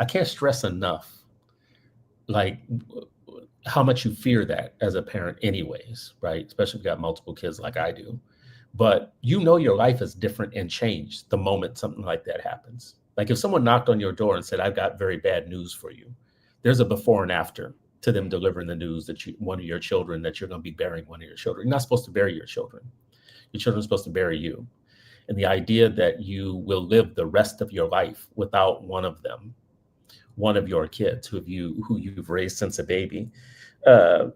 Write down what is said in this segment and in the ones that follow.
I can't stress enough, like how much you fear that as a parent, anyways, right? Especially if you got multiple kids like I do. But you know your life is different and changed the moment something like that happens. Like if someone knocked on your door and said, "I've got very bad news for you," there's a before and after to them delivering the news that one of your children, that you're going to be burying one of your children. You're not supposed to bury your children. Your children are supposed to bury you. And the idea that you will live the rest of your life without one of them, one of your kids who you've raised since a baby, uh,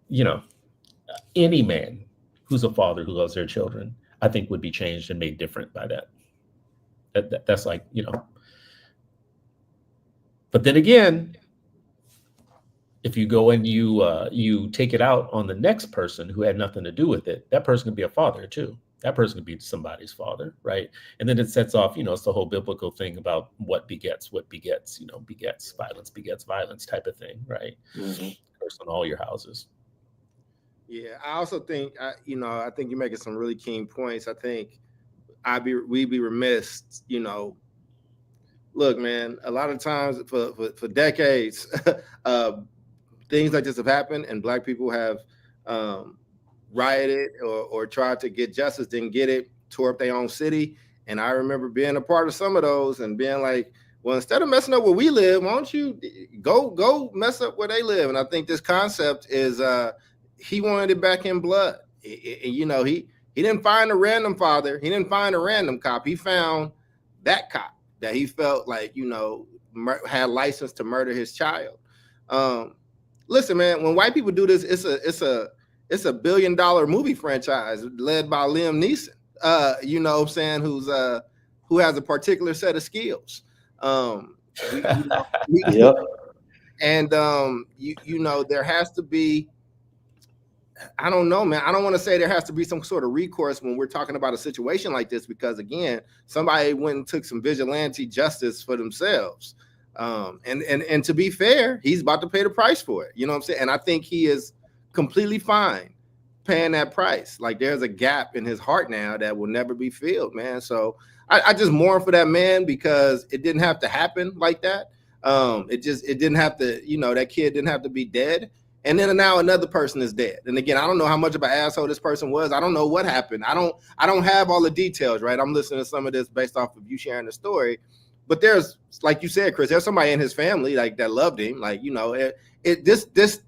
you know, any man who's a father who loves their children, I think would be changed and made different by that. That's like, but then again, if you go and you take it out on the next person who had nothing to do with it, that person can be a father too. That person can be somebody's father, right? And then it sets off, it's the whole biblical thing about what begets violence type of thing, right? Mhm. Curse on all your houses. Yeah, I also think I think you're making some really keen points. I think we'd be remiss, look, man, a lot of times for decades, things like this have happened, and Black people have rioted or tried to get justice, didn't get it, tore up their own city. And I remember being a part of some of those and being like, well, instead of messing up where we live, why don't you go mess up where they live? And I think this concept is he wanted it back in blood. He didn't find a random father. He didn't find a random cop. He found that cop that he felt like, had license to murder his child. Listen, man, when white people do this, it's a $1 billion movie franchise led by Liam Neeson. You know what I'm saying? Who has a particular set of skills. Yep. And there has to be, I don't know, man. I don't want to say there has to be some sort of recourse when we're talking about a situation like this, because again, somebody went and took some vigilante justice for themselves. And to be fair, he's about to pay the price for it. You know what I'm saying? And I think he is completely fine paying that price. Like there's a gap in his heart now that will never be filled, man. So I just mourn for that man, because it didn't have to happen like that. It didn't have to, that kid didn't have to be dead. And then now another person is dead. And again, I don't know how much of an asshole this person was. I don't know what happened. I don't have all the details, right? I'm listening to some of this based off of you sharing the story. But there's, like you said, Chris, there's somebody in his family like that loved him. Like, this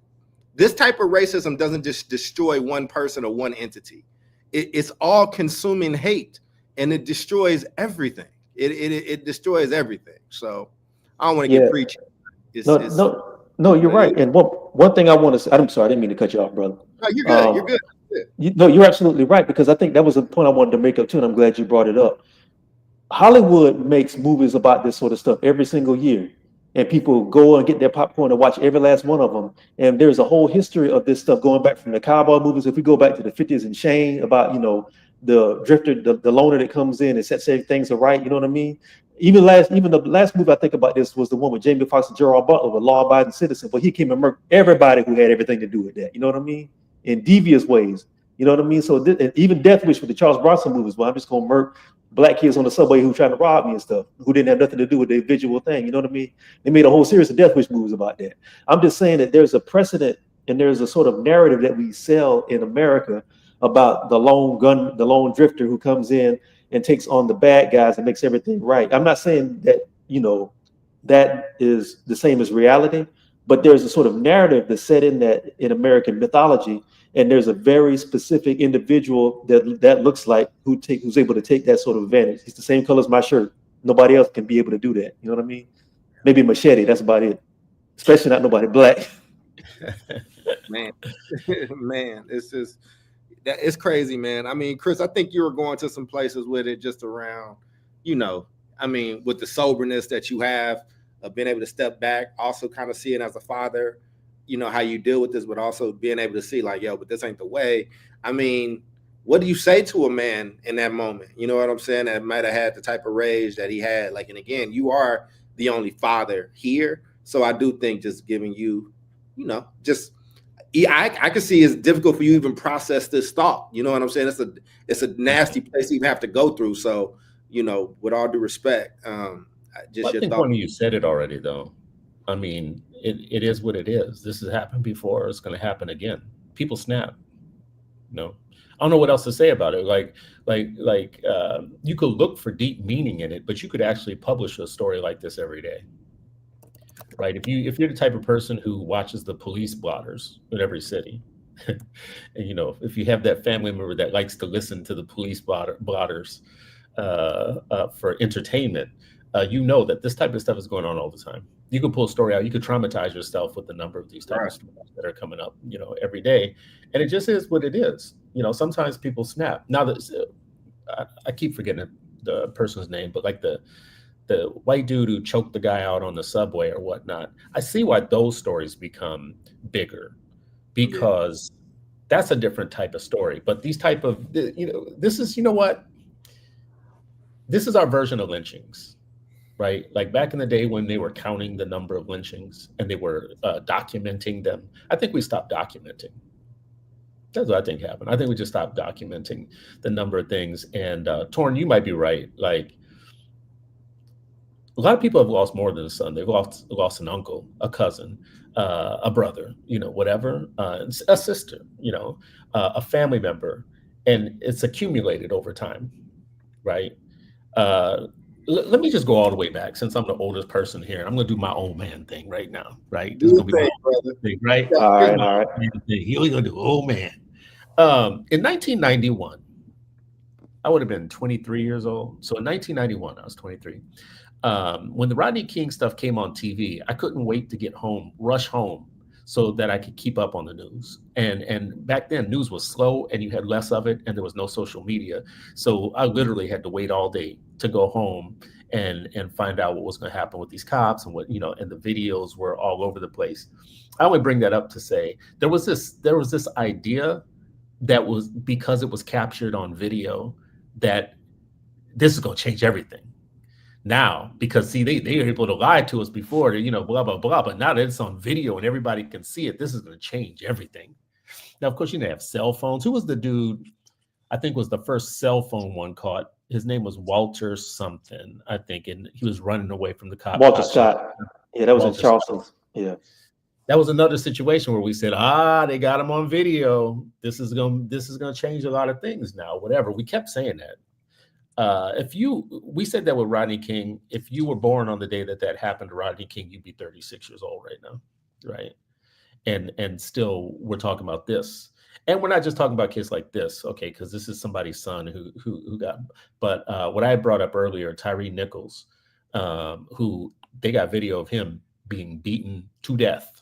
type of racism doesn't just destroy one person or one entity. It's all consuming hate, and it destroys everything. It destroys everything. So I don't want to get preachy. No, you're right. And one thing I want to say, I'm sorry, I didn't mean to cut you off, brother. No, you're good. You're good. No, you're absolutely right, because I think that was a point I wanted to make up too, and I'm glad you brought it up. Hollywood makes movies about this sort of stuff every single year, and people go and get their popcorn and watch every last one of them. And there's a whole history of this stuff going back from the cowboy movies. If we go back to the 50s and Shane, about the drifter, the loner that comes in and sets things right. You know what I mean? Even the last movie I think about this was the one with Jamie Foxx and Gerard Butler, with Law Abiding Citizen. But he came and murked everybody who had everything to do with that. You know what I mean? In devious ways. You know what I mean? So and even Death Wish with the Charles Bronson movies, well, I'm just gonna murk black kids on the subway who trying to rob me and stuff, who didn't have nothing to do with the visual thing. You know what I mean? They made a whole series of Death Wish movies about that. I'm just saying that there's a precedent and there's a sort of narrative that we sell in America about the lone drifter who comes in and takes on the bad guys and makes everything right. I'm not saying that, that is the same as reality, but there's a sort of narrative that's set in American mythology. And there's a very specific individual that looks like who's able to take that sort of advantage. He's the same color as my shirt. Nobody else can be able to do that. You know what I mean? Maybe Machete. That's about it. Especially not nobody black. Man, it's crazy, man. I mean, Chris, I think you were going to some places with it just around, with the soberness that you have of being able to step back, also kind of seeing as a father, how you deal with this, but also being able to see like, but this ain't the way. I mean, what do you say to a man in that moment? You know what I'm saying? That might have had the type of rage that he had. Like, and again, you are the only father here. So I do think just giving you, I can see it's difficult for you to even process this thought. You know what I'm saying? It's a nasty place you even have to go through. So, with all due respect, Just Well, I your think thought. one of you said it already, though. I mean, it is what it is. This has happened before. It's going to happen again. People snap. No, I don't know what else to say about it. You could look for deep meaning in it, but you could actually publish a story like this every day, right? If you're the type of person who watches the police blotters in every city, and if you have that family member that likes to listen to the police blotters for entertainment, you know that this type of stuff is going on all the time. You could pull a story out. You could traumatize yourself with the number of these type Right. of stories that are coming up, every day, and it just is what it is. Sometimes people snap. Now that I keep forgetting the person's name, but like the white dude who choked the guy out on the subway or whatnot, I see why those stories become bigger, because that's a different type of story. But these type of, this is, what? This is our version of lynchings, right? Like back in the day when they were counting the number of lynchings and they were documenting them. I think we stopped documenting. That's what I think happened. I think we just stopped documenting the number of things. And Torn, you might be right. Like, a lot of people have lost more than a son. They've lost an uncle, a cousin, a brother, whatever, a sister, a family member, and it's accumulated over time, right? Let me just go all the way back, since I'm the oldest person here. I'm going to do my old man thing right now, right? This is going to be my old man thing, right? All right, Here's my all right. old man thing. Here we going to do old man. In 1991, I would have been 23 years old. So in 1991, I was 23. When the Rodney King stuff came on TV, I couldn't wait to get home, rush home, so that I could keep up on the news. And back then, news was slow and you had less of it, and there was no social media. So I literally had to wait all day to go home and find out what was going to happen with these cops and and the videos were all over the place. I only bring that up to say there was this idea that was, because it was captured on video, that this is going to change everything. Now, because see, they were able to lie to us before, blah, blah, blah. But now that it's on video and everybody can see it, this is going to change everything. Now, of course, you have cell phones. Who was the dude, I think was the first cell phone one caught? His name was Walter something, I think. And he was running away from the cops. Walter Scott. Yeah, that was in Charleston. Scott. Yeah. That was another situation where we said, they got him on video. This is gonna change a lot of things now, whatever. We kept saying that. We said that with Rodney King, if you were born on the day that happened to Rodney King, you'd be 36 years old right now, right? And still, we're talking about this, and we're not just talking about kids like this, okay? Because this is somebody's son who got. But what I brought up earlier, Tyree Nichols, who they got video of him being beaten to death,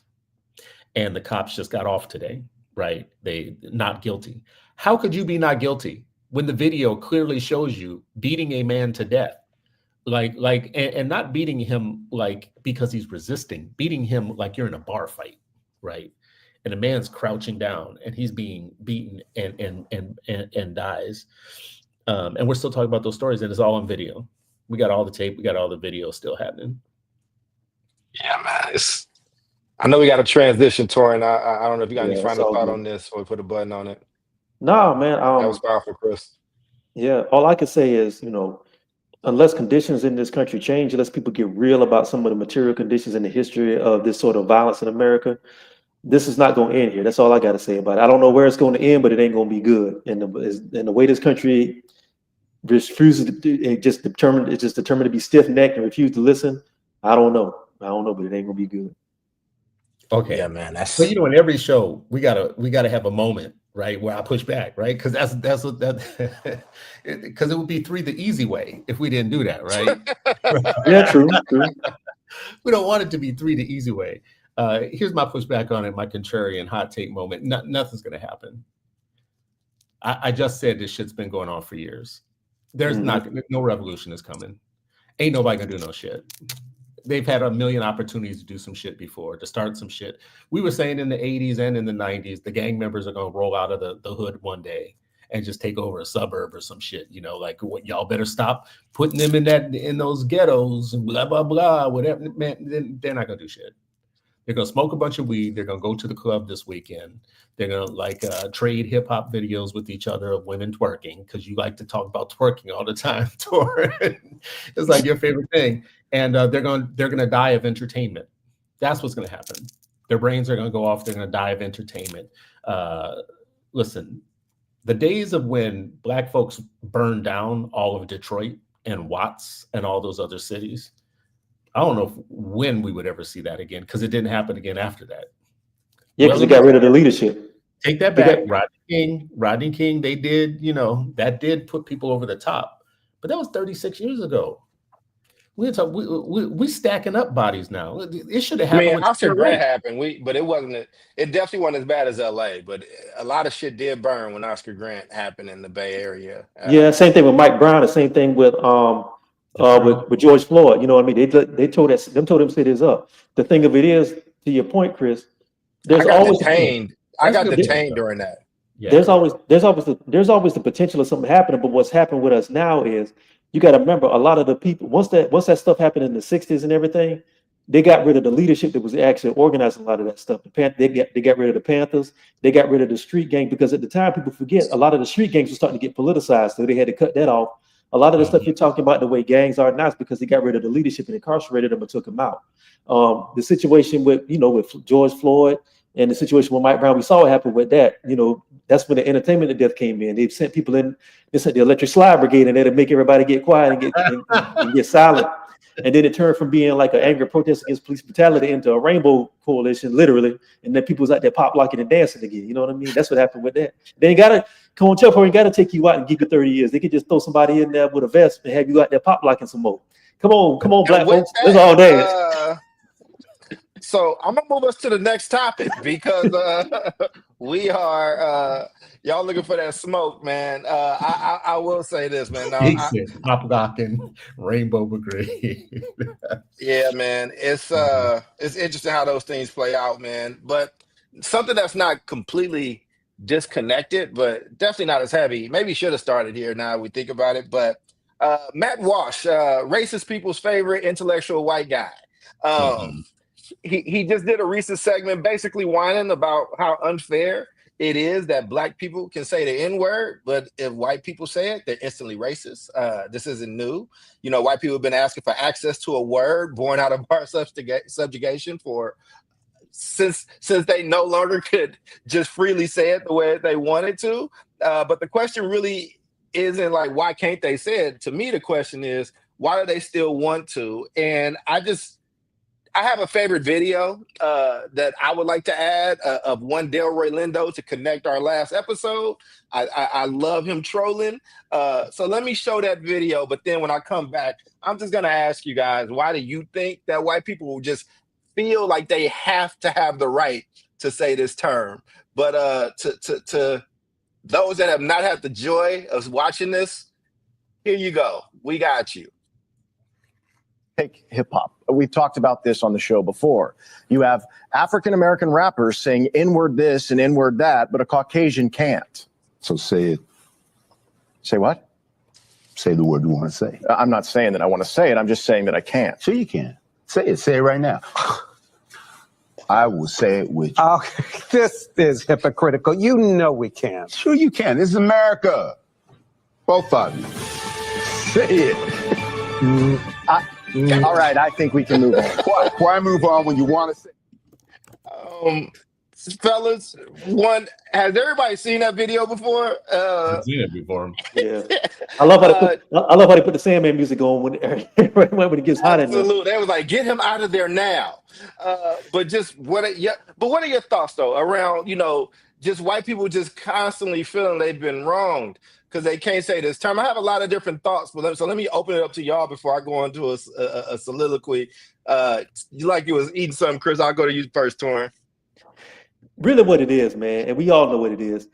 and the cops just got off today, right? They not guilty. How could you be not guilty when the video clearly shows you beating a man to death, and not beating him like because he's resisting, beating him like you're in a bar fight, right? And a man's crouching down and he's being beaten and dies. And we're still talking about those stories, and it's all on video. We got all the tape, we got all the video still happening. Yeah, man. I know we got to transition, Torin. I don't know if you got any final thought on this, or we put a button on it. No, man. That was powerful, Chris. Yeah, all I can say is, unless conditions in this country change, unless people get real about some of the material conditions in the history of this sort of violence in America, this is not going to end here. That's all I got to say about it. I don't know where it's going to end, but it ain't going to be good. And the way this country refuses it's just determined to be stiff-necked and refuse to listen. I don't know, but it ain't going to be good. Okay. Yeah, man. So in every show we gotta have a moment, right, where I push back, right? Because that's what because it would be three the easy way if we didn't do that, right? Yeah, true. We don't want it to be three the easy way. Here's my pushback on it, my contrarian hot take moment. Nothing's gonna happen. I just said this shit's been going on for years. There's no revolution is coming. Ain't nobody gonna do no shit. They've had a million opportunities to do some shit before, to start some shit. We were saying in the 80s and in the 90s, the gang members are going to roll out of the hood one day and just take over a suburb or some shit, like what, y'all better stop putting them in those ghettos and blah, blah, blah, whatever. Man, they're not going to do shit. They're going to smoke a bunch of weed. They're going to go to the club this weekend. They're going to trade hip hop videos with each other of women twerking, because you like to talk about twerking all the time, Tor. It's like your favorite thing. and they're gonna die of entertainment. That's what's gonna happen. Their brains are gonna go off. They're gonna die of entertainment. Listen, the days of when Black folks burned down all of Detroit and Watts and all those other cities, I don't know when we would ever see that again, because it didn't happen again after that. Yeah, because they got rid of the leadership. Take that back. Rodney King, they did, that did put people over the top. But that was 36 years ago. We stacking up bodies now. It should have happened. I mean, Oscar Grant happened. But it wasn't. It definitely wasn't as bad as LA. But a lot of shit did burn when Oscar Grant happened in the Bay Area. Yeah, same thing with Mike Brown. The same thing with George Floyd. You know what I mean? They told them cities up. The thing of it is, to your point, Chris, I got detained during that. Yeah. There's always the potential of something happening. But what's happened with us now is, you got to remember, a lot of the people, once that stuff happened in the 60s and everything, they got rid of the leadership that was actually organizing a lot of that stuff. They got rid of the Panthers. They got rid of the street gang, because at the time, people forget, a lot of the street gangs were starting to get politicized, so they had to cut that off. A lot of the stuff you're talking about, the way gangs are now, is because they got rid of the leadership and incarcerated them and took them out. The situation with George Floyd and the situation with Mike Brown, we saw what happened with that. That's when the entertainment of death came in. They sent people in. They sent the electric slide brigade in there to make everybody get quiet and get silent. And then it turned from being like an angry protest against police brutality into a rainbow coalition, literally. And then people was out there pop locking and dancing again. You know what I mean? That's what happened with that. They ain't gotta ain't gotta take you out and give you 30 years. They could just throw somebody in there with a vest and have you out there pop locking some more. Come on, Black folks. It's all dance. So I'm gonna move us to the next topic, because we are y'all looking for that smoke, man. I will say this, man. Pop locking, Rainbow Brigade. Yeah, man. It's interesting how those things play out, man. But something that's not completely disconnected, but definitely not as heavy. Maybe should have started here now we think about it. But Matt Walsh, racist people's favorite intellectual white guy. He just did a recent segment basically whining about how unfair it is that Black people can say the N-word, but if white people say it, they're instantly racist. This isn't new. White people have been asking for access to a word born out of our subjugation since they no longer could just freely say it the way they wanted to. But the question really isn't like, why can't they say it? To me, the question is, why do they still want to? And I have a favorite video that I would like to add of one Delroy Lindo to connect our last episode. I love him trolling. So let me show that video. But then when I come back, I'm just going to ask you guys, why do you think that white people will just feel like they have to have the right to say this term? But to those that have not had the joy of watching this, here you go. We got you. Take hip hop. We've talked about this on the show before. You have African-American rappers saying N-word this and N-word that, but a Caucasian can't. So say it. Say what? Say the word you want to say. I'm not saying that I want to say it. I'm just saying that I can't. Sure you can. Say it. Say it right now. I will say it with you. Okay, this is hypocritical. You know we can't. Sure you can. This is America. Both of you. Say it. All right, I think we can move on. Why move on when you want to say? Fellas, has everybody seen that video before? I've seen it before. Yeah, I love how they put the Sandman music on when it gets hot in there. Absolutely, they was like, get him out of there now. But what are your thoughts though around just white people just constantly feeling they've been wronged because they can't say this term? I have a lot of different thoughts, but let me open it up to y'all before I go into a soliloquy. You was eating something, Chris. I'll go to you first, Torrin. Really what it is, man, and we all know what it is.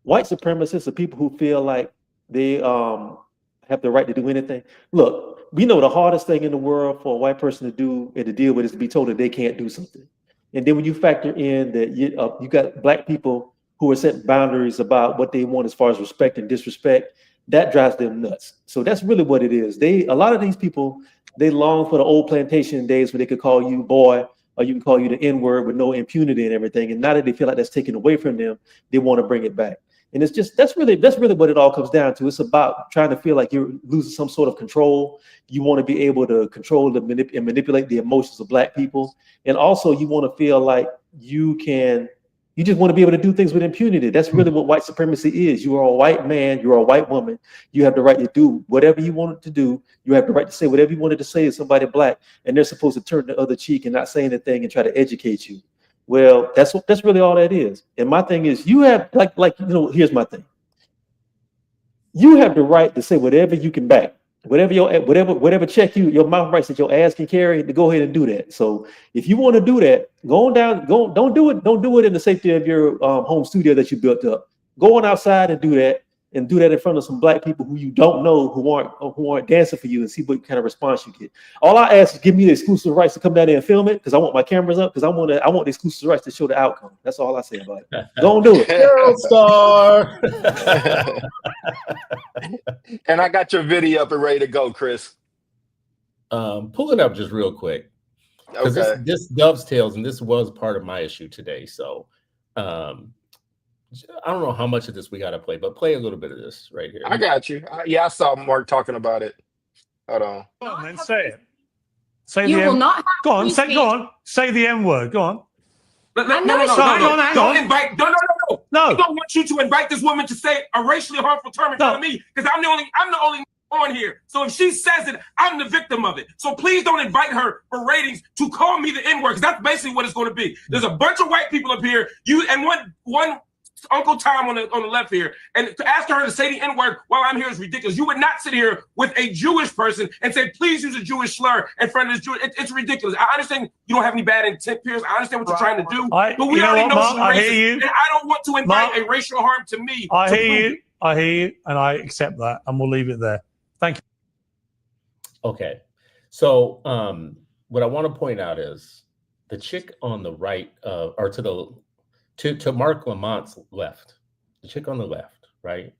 White supremacists are people who feel like they have the right to do anything. Look, we know the hardest thing in the world for a white person to do and to deal with is to be told that they can't do something. And then when you factor in that you got Black people who are setting boundaries about what they want as far as respect and disrespect, that drives them nuts. So that's really what it is. A lot of these people, they long for the old plantation days where they could call you boy, or you can call you the N-word with no impunity and everything. And now that they feel like that's taken away from them, they want to bring it back. And it's just that's really what it all comes down to. It's about trying to feel like you're losing some sort of control. You want to be able to control and manipulate the emotions of Black people, and also you want to feel like you just want to be able to do things with impunity. That's really what white supremacy is. You are a white man, you are a white woman. You have the right to do whatever you wanted to do. You have the right to say whatever you wanted to say to somebody Black, and they're supposed to turn the other cheek and not say anything and try to educate you. Well, that's really all that is. And my thing is, you have here's my thing. You have the right to say whatever you can back. Whatever check your mouth writes that your ass can carry, to go ahead and do that. So if you want to do that, don't do it in the safety of your home studio that you built up. Go on outside and do that in front of some Black people who you don't know, who aren't dancing for you, and see what kind of response you get. All I ask is give me the exclusive rights to come down there and film it, because I want my cameras up, because I want the exclusive rights to show the outcome. That's all I say about it. Don't do it. Girl star. And I got your video up and ready to go, Chris. Pull it up just real quick, because Okay. this dovetails, and this was part of my issue today. So I don't know how much of this we got to play, but play a little bit of this right here. I got you. I saw Mark talking about it. Hold on. Go on, then say it. Say You the will M. not have Go on, free say. speech. Go on, say the M word. Go on. No, hang on. Don't invite. No. No. I don't want you to invite this woman to say a racially harmful term in front of me, because I'm the only on here. So if she says it, I'm the victim of it. So please don't invite her for ratings to call me the N-word, because that's basically what it's going to be. There's a bunch of white people up here. You and one Uncle Tom on the left here, and to ask her to say the N-word while I'm here is ridiculous. You would not sit here with a Jewish person and say, please use a Jewish slur in front of this Jewish. It's ridiculous. I understand you don't have any bad intent, Pierce. I understand what you're trying to do. But we already know she's racist, and I don't want to invite a racial harm to me. I hear you, and I accept that, and we'll leave it there. Thank you. Okay. So what I want to point out is the chick on the right, or to Mark Lamont's left, the chick on the left, right?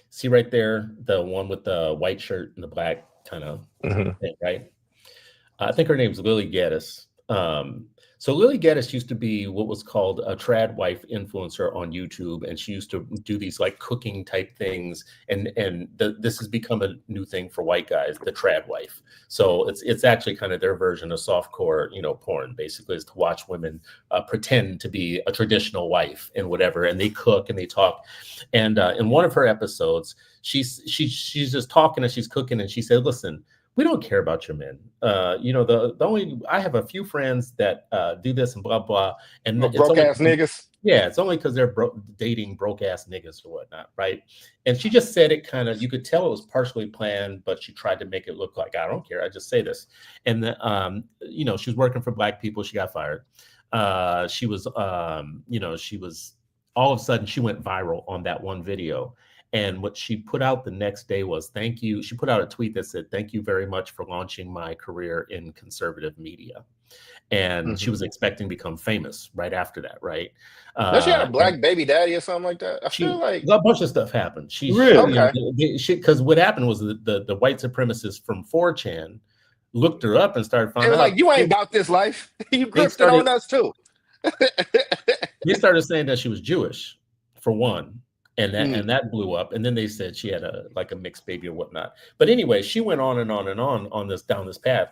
See right there, the one with the white shirt and the black kind of thing, right? I think her name's Lily Geddes. So Lily Geddes used to be what was called a trad wife influencer on YouTube, and she used to do these like cooking type things, and this has become a new thing for white guys, the trad wife. So it's actually kind of their version of softcore, porn. Basically, is to watch women pretend to be a traditional wife and whatever, and they cook and they talk. And in one of her episodes, she's just talking as she's cooking, and she said, "Listen, we don't care about your men. The only, I have a few friends that do this and blah blah, and it's broke ass niggas. Yeah, it's only because they're dating broke ass niggas or whatnot, right?" And she just said it kind of, you could tell it was partially planned, but she tried to make it look like, I don't care, I just say this. And she was working for Black people. She got fired. She was all of a sudden she went viral on that one video. And what she put out the next day was, thank you. She put out a tweet that said, "Thank you very much for launching my career in conservative media." And she was expecting to become famous right after that, right? Does she have a black baby daddy or something like that? I feel like a bunch of stuff happened. Because what happened was the white supremacists from 4chan looked her up and started finding out. Like, you ain't about this life. You gripped it on us too. They started saying that she was Jewish, for one. And that blew up. And then they said she had a mixed baby or whatnot. But anyway, she went on and on and on down this path.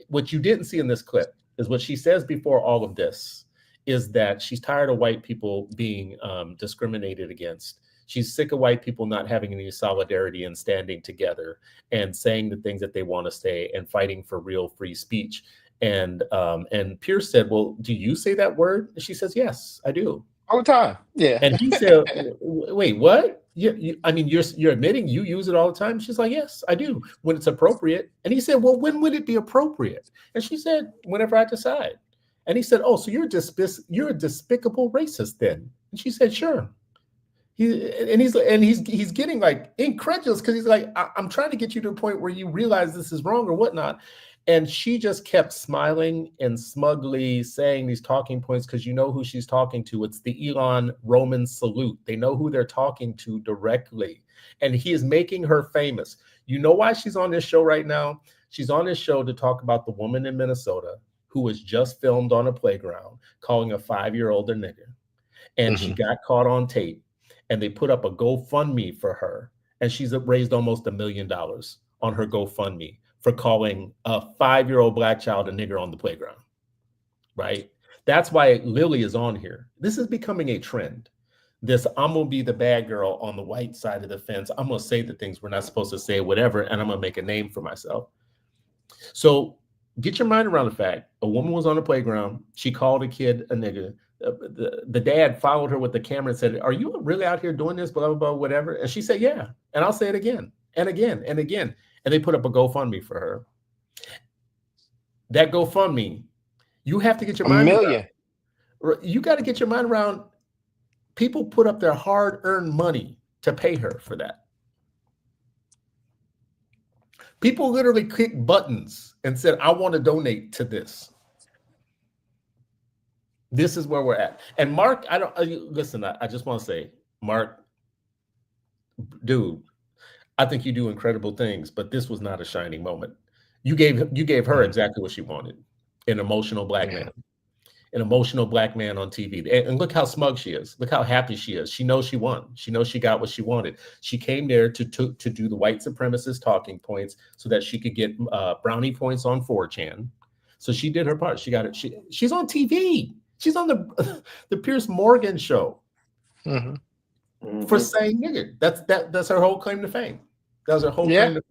What you didn't see in this clip is what she says before all of this is that she's tired of white people being discriminated against. She's sick of white people not having any solidarity and standing together and saying the things that they want to say and fighting for real free speech. And Pierce said, "Well, do you say that word?" And she says, "Yes, I do. All the time." Yeah. And he said, "Wait, what? You're admitting you use it all the time?" She's like, "Yes, I do, when it's appropriate." And he said, "Well, when would it be appropriate?" And she said, "Whenever I decide." And he said, "Oh, so you're a despicable racist then?" And she said, "Sure." He's getting like incredulous because he's like, I'm trying to get you to a point where you realize this is wrong or whatnot. And she just kept smiling and smugly saying these talking points because you know who she's talking to. It's the Elon Roman salute. They know who they're talking to directly. And he is making her famous. You know why she's on this show right now? She's on this show to talk about the woman in Minnesota who was just filmed on a playground calling a 5-year-old a nigger. And she got caught on tape. and they put up a GoFundMe for her, and she's raised almost $1 million on her GoFundMe for calling a 5-year-old black child a nigger on the playground, right? That's why Lily is on here. This is becoming a trend. This, I'm gonna be the bad girl on the white side of the fence. I'm gonna say the things we're not supposed to say, whatever, and I'm gonna make a name for myself. So get your mind around the fact a woman was on the playground. She called a kid a nigger. The dad followed her with the camera and said, "Are you really out here doing this, blah, blah, blah, whatever?" And she said, "Yeah. And I'll say it again and again and again." And they put up a GoFundMe for her. That GoFundMe, you have to get your mind around. You got to get your mind around. People put up their hard-earned money to pay her for that. People literally clicked buttons and said, "I want to donate to this." This is where we're at. And Mark, listen, I just want to say, Mark, dude, I think you do incredible things, but this was not a shining moment. You gave her exactly what she wanted, an emotional black man. An emotional black man on TV. And look how smug she is. Look how happy she is. She knows she won. She knows she got what she wanted. She came there to do the white supremacist talking points so that she could get brownie points on 4chan. So she did her part. She got it. She's on TV. She's on the Piers Morgan show for saying nigger. That's her whole claim to fame. That was her whole claim to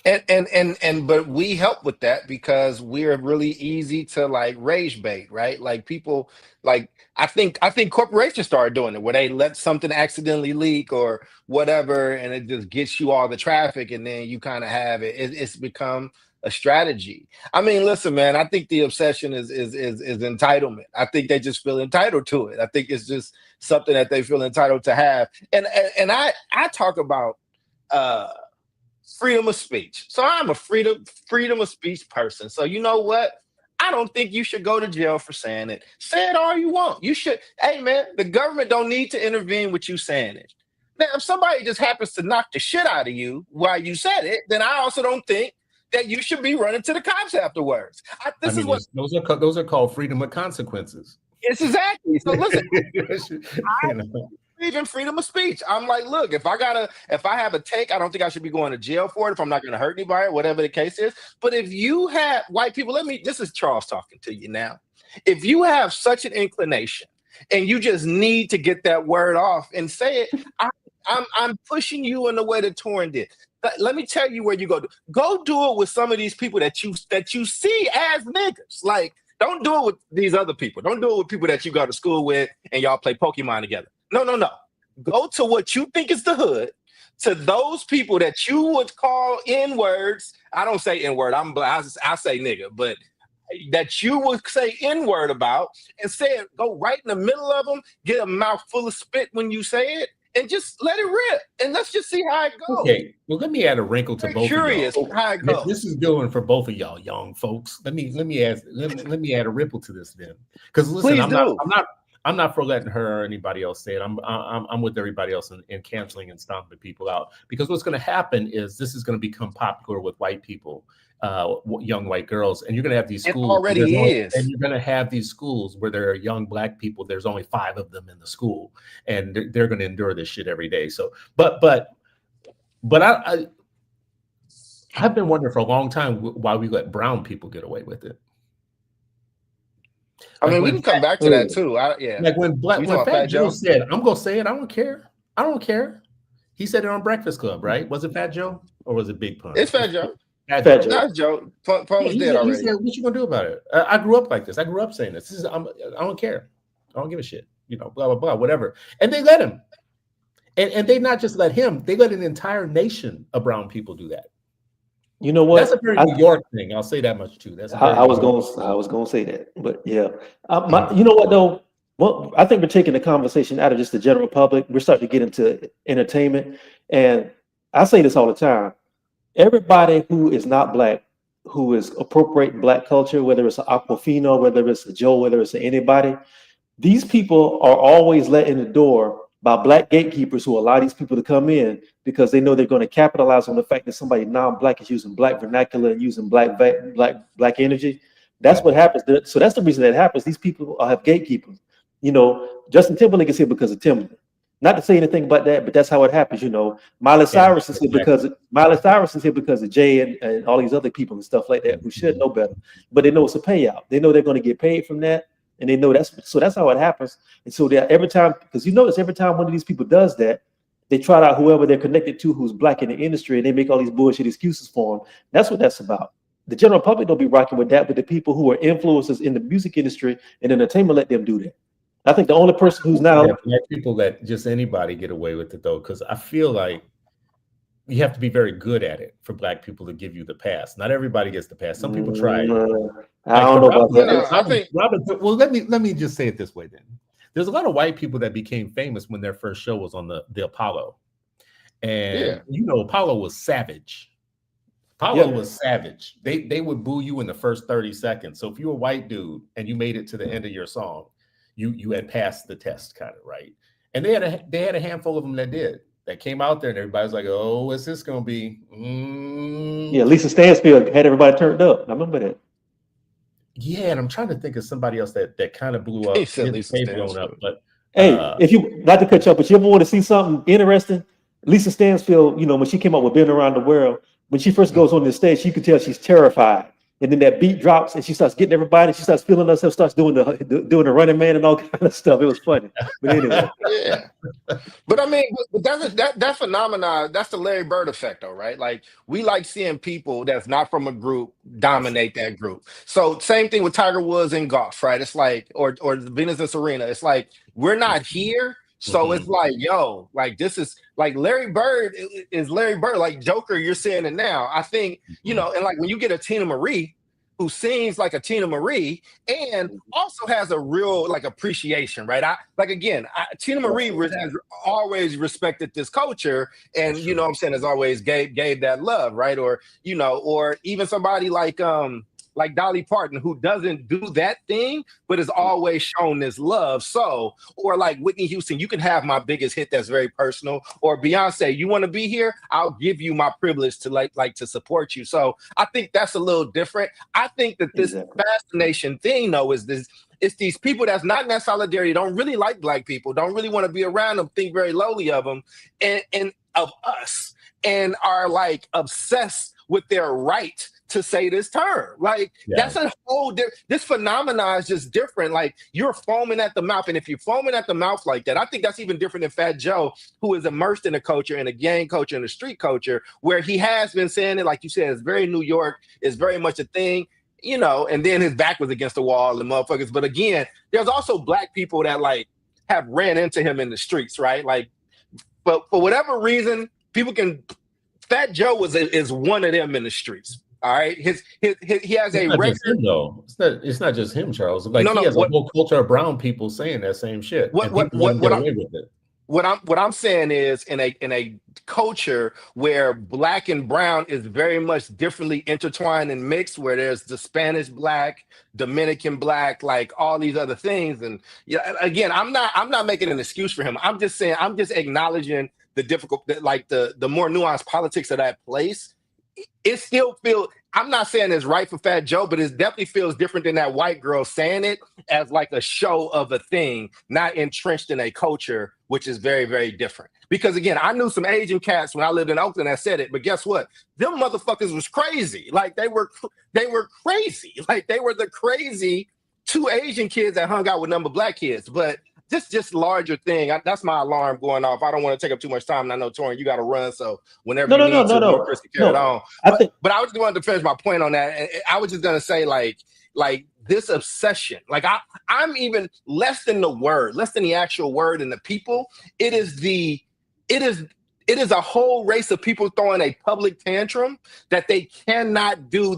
fame. But we help with that because we're really easy to like rage bait, right? Like people, like I think corporations started doing it where they let something accidentally leak or whatever, and it just gets you all the traffic, and then you kind of have it. It's become a strategy. I mean, listen, man, I think the obsession is entitlement. I think they just feel entitled to it. I think it's just something that they feel entitled to have. And I talk about freedom of speech. So I'm a freedom of speech person. So you know what? I don't think you should go to jail for saying it. Say it all you want. You should. Hey, man, the government don't need to intervene with you saying it. Now, if somebody just happens to knock the shit out of you while you said it, then I also don't think that you should be running to the cops afterwards. Those are called freedom of consequences. It's exactly. So listen, I believe in freedom of speech. I'm like, look, if I have a take, I don't think I should be going to jail for it if I'm not going to hurt anybody, whatever the case is. But if you have white people, this is Charles talking to you now. If you have such an inclination and you just need to get that word off and say it, I'm pushing you in the way that Torrin did. Let me tell you where you go. Go do it with some of these people that you see as niggas. Like, don't do it with these other people. Don't do it with people that you go to school with and y'all play Pokemon together. No. Go to what you think is the hood, to those people that you would call N-words. I don't say N-word. I say nigga, but that you would say N-word about and say it. Go right in the middle of them, get a mouth full of spit when you say it, and just let it rip. And let's just see how it goes. Okay, well, let me add a wrinkle to both curious of y'all. How it goes. This is doing for both of y'all young folks. Let me add a ripple to this then. Because listen, I'm not for letting her or anybody else say it. I'm with everybody else in canceling and stomping people out. Because what's going to happen is this is going to become popular with white people, young white girls, and you're going to have these schools. It already is. And you're going to have these schools where there are young black people. There's only 5 of them in the school, and they're going to endure this shit every day. So, but I've been wondering for a long time why we let brown people get away with it. I mean, we can come back to that too. Like when Fat Joe said, "I'm gonna say it. I don't care. I don't care." He said it on Breakfast Club, right? Was it Fat Joe or was it Big Pun? It's Fat Joe. That's Joe. Pun was dead already. He said, "What you gonna do about it?" I grew up like this. I grew up saying this. I don't care. I don't give a shit. You know, blah blah blah, whatever. And they let him. And they not just let him. They let an entire nation of brown people do that. You know what? That's a very New York thing. I'll say that much too. I was going to say that, but yeah. You know what though? Well, I think we're taking the conversation out of just the general public. We're starting to get into entertainment, and I say this all the time. Everybody who is not black, who is appropriating black culture, whether it's an Aquafina, whether it's a Joe, whether it's anybody, these people are always let in the door by black gatekeepers who allow these people to come in because they know they're going to capitalize on the fact that somebody non-black is using black vernacular and using black energy. That's what happens. So that's the reason that happens. These people have gatekeepers. You know, Justin Timberlake is here because of Timberland. Not to say anything about that, but that's how it happens, you know. Miley Cyrus is here because of Jay and all these other people and stuff like that who should know better. But they know it's a payout. They know they're going to get paid from that, and they know that's how it happens. And so that every time, because you notice every time one of these people does that, they trot out whoever they're connected to who's black in the industry, and they make all these bullshit excuses for them. That's what that's about. The general public don't be rocking with that, but the people who are influencers in the music industry and entertainment, let them do that. I think the only person who's now black people that just anybody get away with it though, because I feel like you have to be very good at it for black people to give you the pass. Not everybody gets the pass. Some people try. I don't know about that. I think Well, let me just say it this way then. There's a lot of white people that became famous when their first show was on the Apollo, and you know Apollo was savage. Was savage. They would boo you in the first 30 seconds. So if you were a white dude and you made it to the end of your song, you had passed the test, kind of, right? And they had a handful of them that came out there, and everybody was like, "Oh, what's this gonna be?" Yeah, Lisa Stansfield had everybody turned up. I remember that. Yeah, and I'm trying to think of somebody else that kind of blew up. He said Lisa Stansfield. Up, but hey, if you not to cut you up, but you ever want to see something interesting? Lisa Stansfield, you know, when she came up with "Been Around the World," when she first goes on the stage, you can tell she's terrified. And then that beat drops, and she starts getting everybody. She starts feeling herself, starts doing the Running Man and all kind of stuff. It was funny, but anyway. Yeah, but I mean, but that phenomenon. That's the Larry Bird effect, though, right? Like we like seeing people that's not from a group dominate that group. So same thing with Tiger Woods in golf, right? It's like, or the Venus and Serena. It's like we're not here. So it's like, yo, like this is like Larry Bird is Larry Bird, like Joker. You're saying it now. I think, you know, and like when you get a Tina Marie who sings like a Tina Marie and also has a real like appreciation, right? Tina Marie has always respected this culture, and you know what I'm saying, has always gave that love, right? Or you know, or even somebody like Dolly Parton, who doesn't do that thing, but has always shown this love. So, or like Whitney Houston, you can have my biggest hit that's very personal. Or Beyonce, you want to be here? I'll give you my privilege to like to support you. So I think that's a little different. I think that this fascination thing, though, is this. It's these people that's not in that solidarity, don't really like black people, don't really want to be around them, think very lowly of them and of us, and are like obsessed with their right to say this term. Like that's a whole this phenomenon is just different. Like you're foaming at the mouth, and if you're foaming at the mouth like that, I think that's even different than Fat Joe, who is immersed in the culture, in a gang culture, in the street culture, where he has been saying it, like you said, it's very New York, it's very much a thing, you know, and then his back was against the wall and motherfuckers. But again, there's also black people that like have ran into him in the streets, right? Like, but for whatever reason, Fat Joe is one of them in the streets. All right, he has a record. No, it's not just him, Charles. Like he has a whole culture of brown people saying that same shit. What I'm saying is in a culture where black and brown is very much differently intertwined and mixed, where there's the Spanish black, Dominican black, like all these other things. And yeah, again, I'm not making an excuse for him. I'm just saying, I'm just acknowledging the difficult, like the more nuanced politics of that place. It still feels, I'm not saying it's right for Fat Joe, but it definitely feels different than that white girl saying it as like a show of a thing, not entrenched in a culture, which is very, very different. Because again, I knew some Asian cats when I lived in Oakland that said it, but guess what? Them motherfuckers was crazy. Like they were crazy. Like they were the crazy two Asian kids that hung out with number black kids. But just larger thing. That's my alarm going off. I don't want to take up too much time. And I know, Torrin, you got to run. So whenever Chris can carry it on. But I was just wanted to finish my point on that. And I was just going to say like this obsession, like I'm even less than the actual word and the people. It is a whole race of people throwing a public tantrum that they cannot do.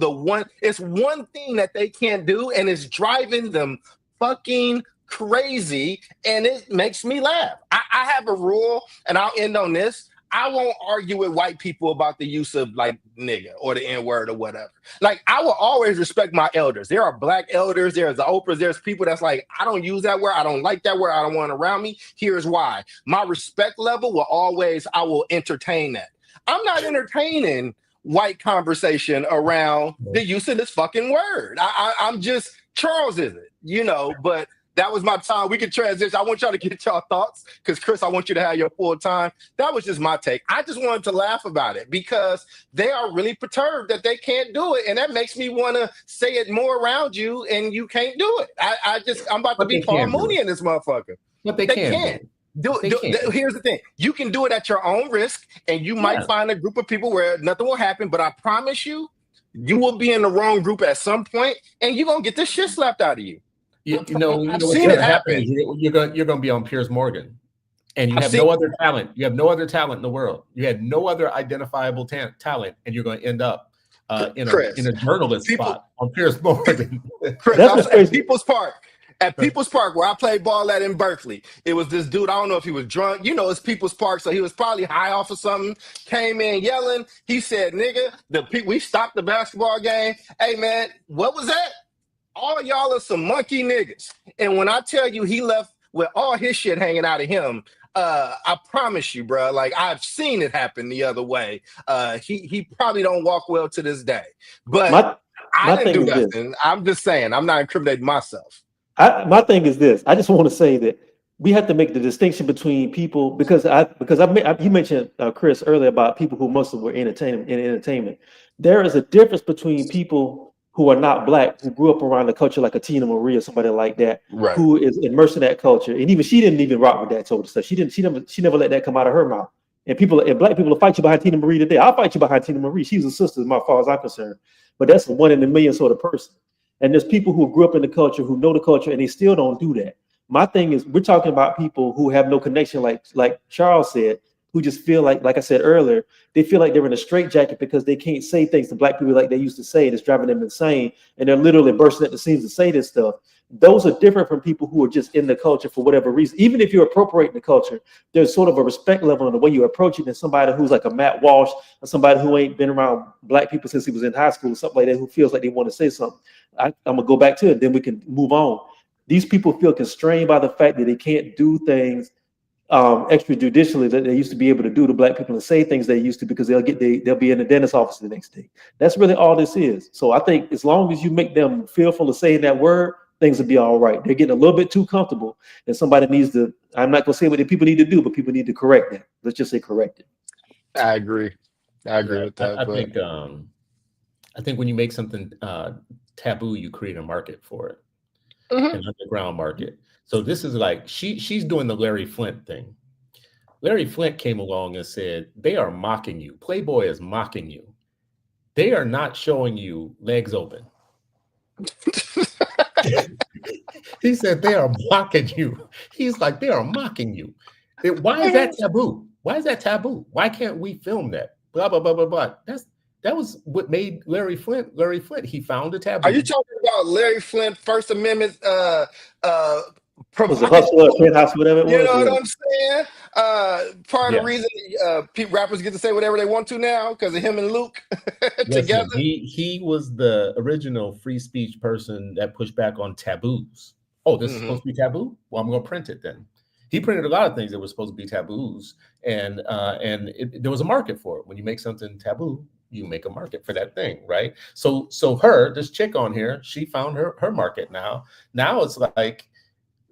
It's one thing that they can't do, and it's driving them fucking crazy, and it makes me laugh. I have a rule, and I'll end on this. I won't argue with white people about the use of like nigga or the N-word or whatever. Like I will always respect my elders. There are black elders, there's the Oprahs, there's people that's like, I don't use that word, I don't like that word, I don't want it around me. Here's why. My respect level will always, I will entertain that. I'm not entertaining white conversation around the use of this fucking word. I'm just, Charles isn't, you know, but That was my time. We can transition. I want y'all to get y'all thoughts because Chris, I want you to have your full time. That was just my take. I just wanted to laugh about it because they are really perturbed that they can't do it, and that makes me want to say it more around you, and you can't do it. I'm about to be Paul Mooney in this motherfucker. But they can. Here's the thing. You can do it at your own risk, and you might find a group of people where nothing will happen, but I promise you, you will be in the wrong group at some point, and you're going to get this shit slapped out of you. You know I've what's seen going it to happen happen. is you're going to be on Piers Morgan, and you have no other talent. You have no other talent in the world. You had no other identifiable talent, and you're going to end up in a journalist spot on Piers Morgan. Chris, I was at People's Park. At People's Park, where I played ball at in Berkeley, it was this dude. I don't know if he was drunk. You know, it's People's Park, so he was probably high off of something. Came in yelling. He said, "Nigga, we stopped the basketball game. Hey, man, what was that? All y'all are some monkey niggas." And when I tell you, he left with all his shit hanging out of him. I promise you, bro. Like I've seen it happen the other way. He probably don't walk well to this day. But I didn't do nothing. I'm just saying. I'm not incriminating myself. My thing is this. I just want to say that we have to make the distinction between people because you mentioned Chris earlier about people who mostly were in entertainment. There is a difference between people who are not black, who grew up around the culture like a Tina Marie or somebody like that, who is immersed in that culture, and even she didn't even rock with that sort of stuff. She never let that come out of her mouth. And black people will fight you behind Tina Marie today. I'll fight you behind Tina Marie. She's a sister, as far as I'm concerned. But that's a 1 in a million sort of person. And there's people who grew up in the culture, who know the culture, and they still don't do that. My thing is, we're talking about people who have no connection, like Charles said, who just feel like I said earlier, they feel like they're in a straitjacket because they can't say things to black people like they used to say, and it's driving them insane. And they're literally bursting at the seams to say this stuff. Those are different from people who are just in the culture for whatever reason. Even if you're appropriating the culture, there's sort of a respect level in the way you approach it than somebody who's like a Matt Walsh or somebody who ain't been around black people since he was in high school, something like that, who feels like they want to say something. I'm going to go back to it, then we can move on. These people feel constrained by the fact that they can't do things extrajudicially that they used to be able to do to black people and say things they used to because they'll be in the dentist's office the next day. That's really all this is. So I think as long as you make them fearful of saying that word, things will be all right. They're getting a little bit too comfortable, and somebody needs to, I'm not going to say what the people need to do, but people need to correct that. Let's just say correct it. I agree with that. I think when you make something taboo, you create a market for it, an underground market. So this is like she's doing the Larry Flynt thing. Larry Flynt came along and said, they are mocking you. Playboy is mocking you. They are not showing you legs open. He said they are mocking you. He's like, they are mocking you. Why is that taboo? Why is that taboo? Why can't we film that? Blah, blah, blah, blah, blah. That was what made Larry Flynt. Larry Flynt, he found a taboo. Are you talking about Larry Flynt, First Amendment was a hustler, penthouse, whatever it was. You know what I'm saying? Part of the reason rappers get to say whatever they want to now because of him and Luke together. Listen, he was the original free speech person that pushed back on taboos. Oh, this is supposed to be taboo? Well, I'm going to print it then. He printed a lot of things that were supposed to be taboos, and there was a market for it. When you make something taboo, you make a market for that thing, right? So this chick on here, she found her market now. Now it's like,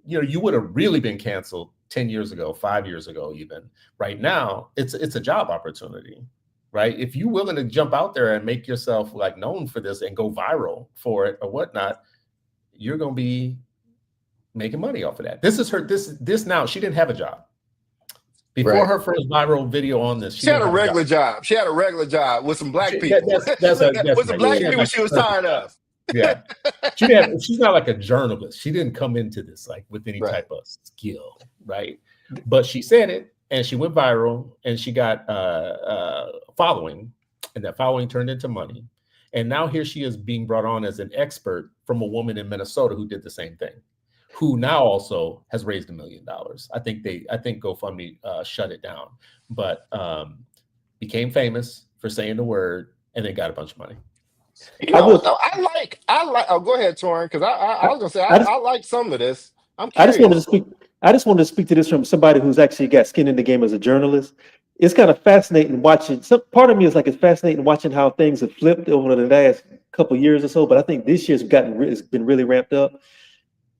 you would have really been canceled 10 years ago, 5 years ago, even. Right now, it's a job opportunity, right? If you're willing to jump out there and make yourself like known for this and go viral for it or whatnot, you're going to be making money off of that. This is her, this now, she didn't have a job. Before her first viral video on this, she had a regular job. She had a regular job with some black people. With some black people she was tired of. Yeah. She's not like a journalist. She didn't come into this like with any type of skill, right? But she said it and she went viral and she got following, and that following turned into money. And now here she is being brought on as an expert from a woman in Minnesota who did the same thing, who now also has raised $1 million. I think GoFundMe shut it down, but became famous for saying the word and then got a bunch of money. I like. Oh, go ahead, Torrin, because I was gonna say I like some of this. I'm curious. I just wanted to speak to this from somebody who's actually got skin in the game as a journalist. It's kind of fascinating watching. Some part of me is like it's fascinating watching how things have flipped over the last couple of years or so. But I think this year's been really ramped up.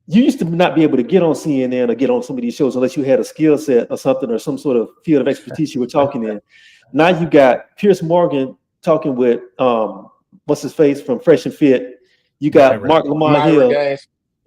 you used to not be able to get on CNN or get on some of these shows unless you had a skill set or something or some sort of field of expertise you were talking in. Now you got Piers Morgan talking with what's his face from Fresh and Fit. You got Mark Lamont Hill,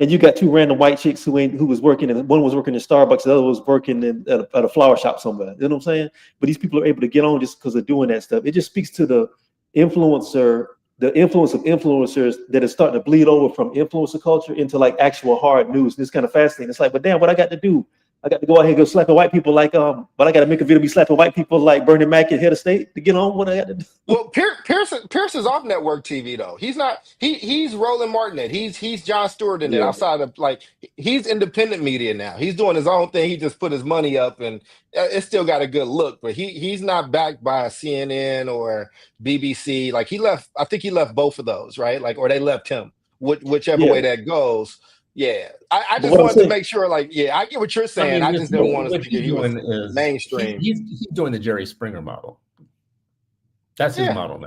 and you got two random white chicks who was working, and one was working in Starbucks, the other was working at a flower shop somewhere. You know what I'm saying? But these people are able to get on just because of doing that stuff. It just speaks to the influence of influencers that is starting to bleed over from influencer culture into like actual hard news. And it's kind of fascinating. It's like, but damn, what I got to do? I got to go out here and go slapping white people like but I got to make a video be slapping white people like Bernie Mac at head of state to get on what I got to do. Well, Pierce is off network TV though. He's not. He's Roland Martin. He's Jon Stewart in it. Outside of like he's independent media now. He's doing his own thing. He just put his money up, and it's still got a good look. But he's not backed by CNN or BBC. Like he left. I think he left both of those, right? Like or they left him. Whichever way that goes. Yeah, I just wanted to make sure, like, I get what you're saying. I just didn't want us to get you mainstream. He's doing the Jerry Springer model. That's his model now.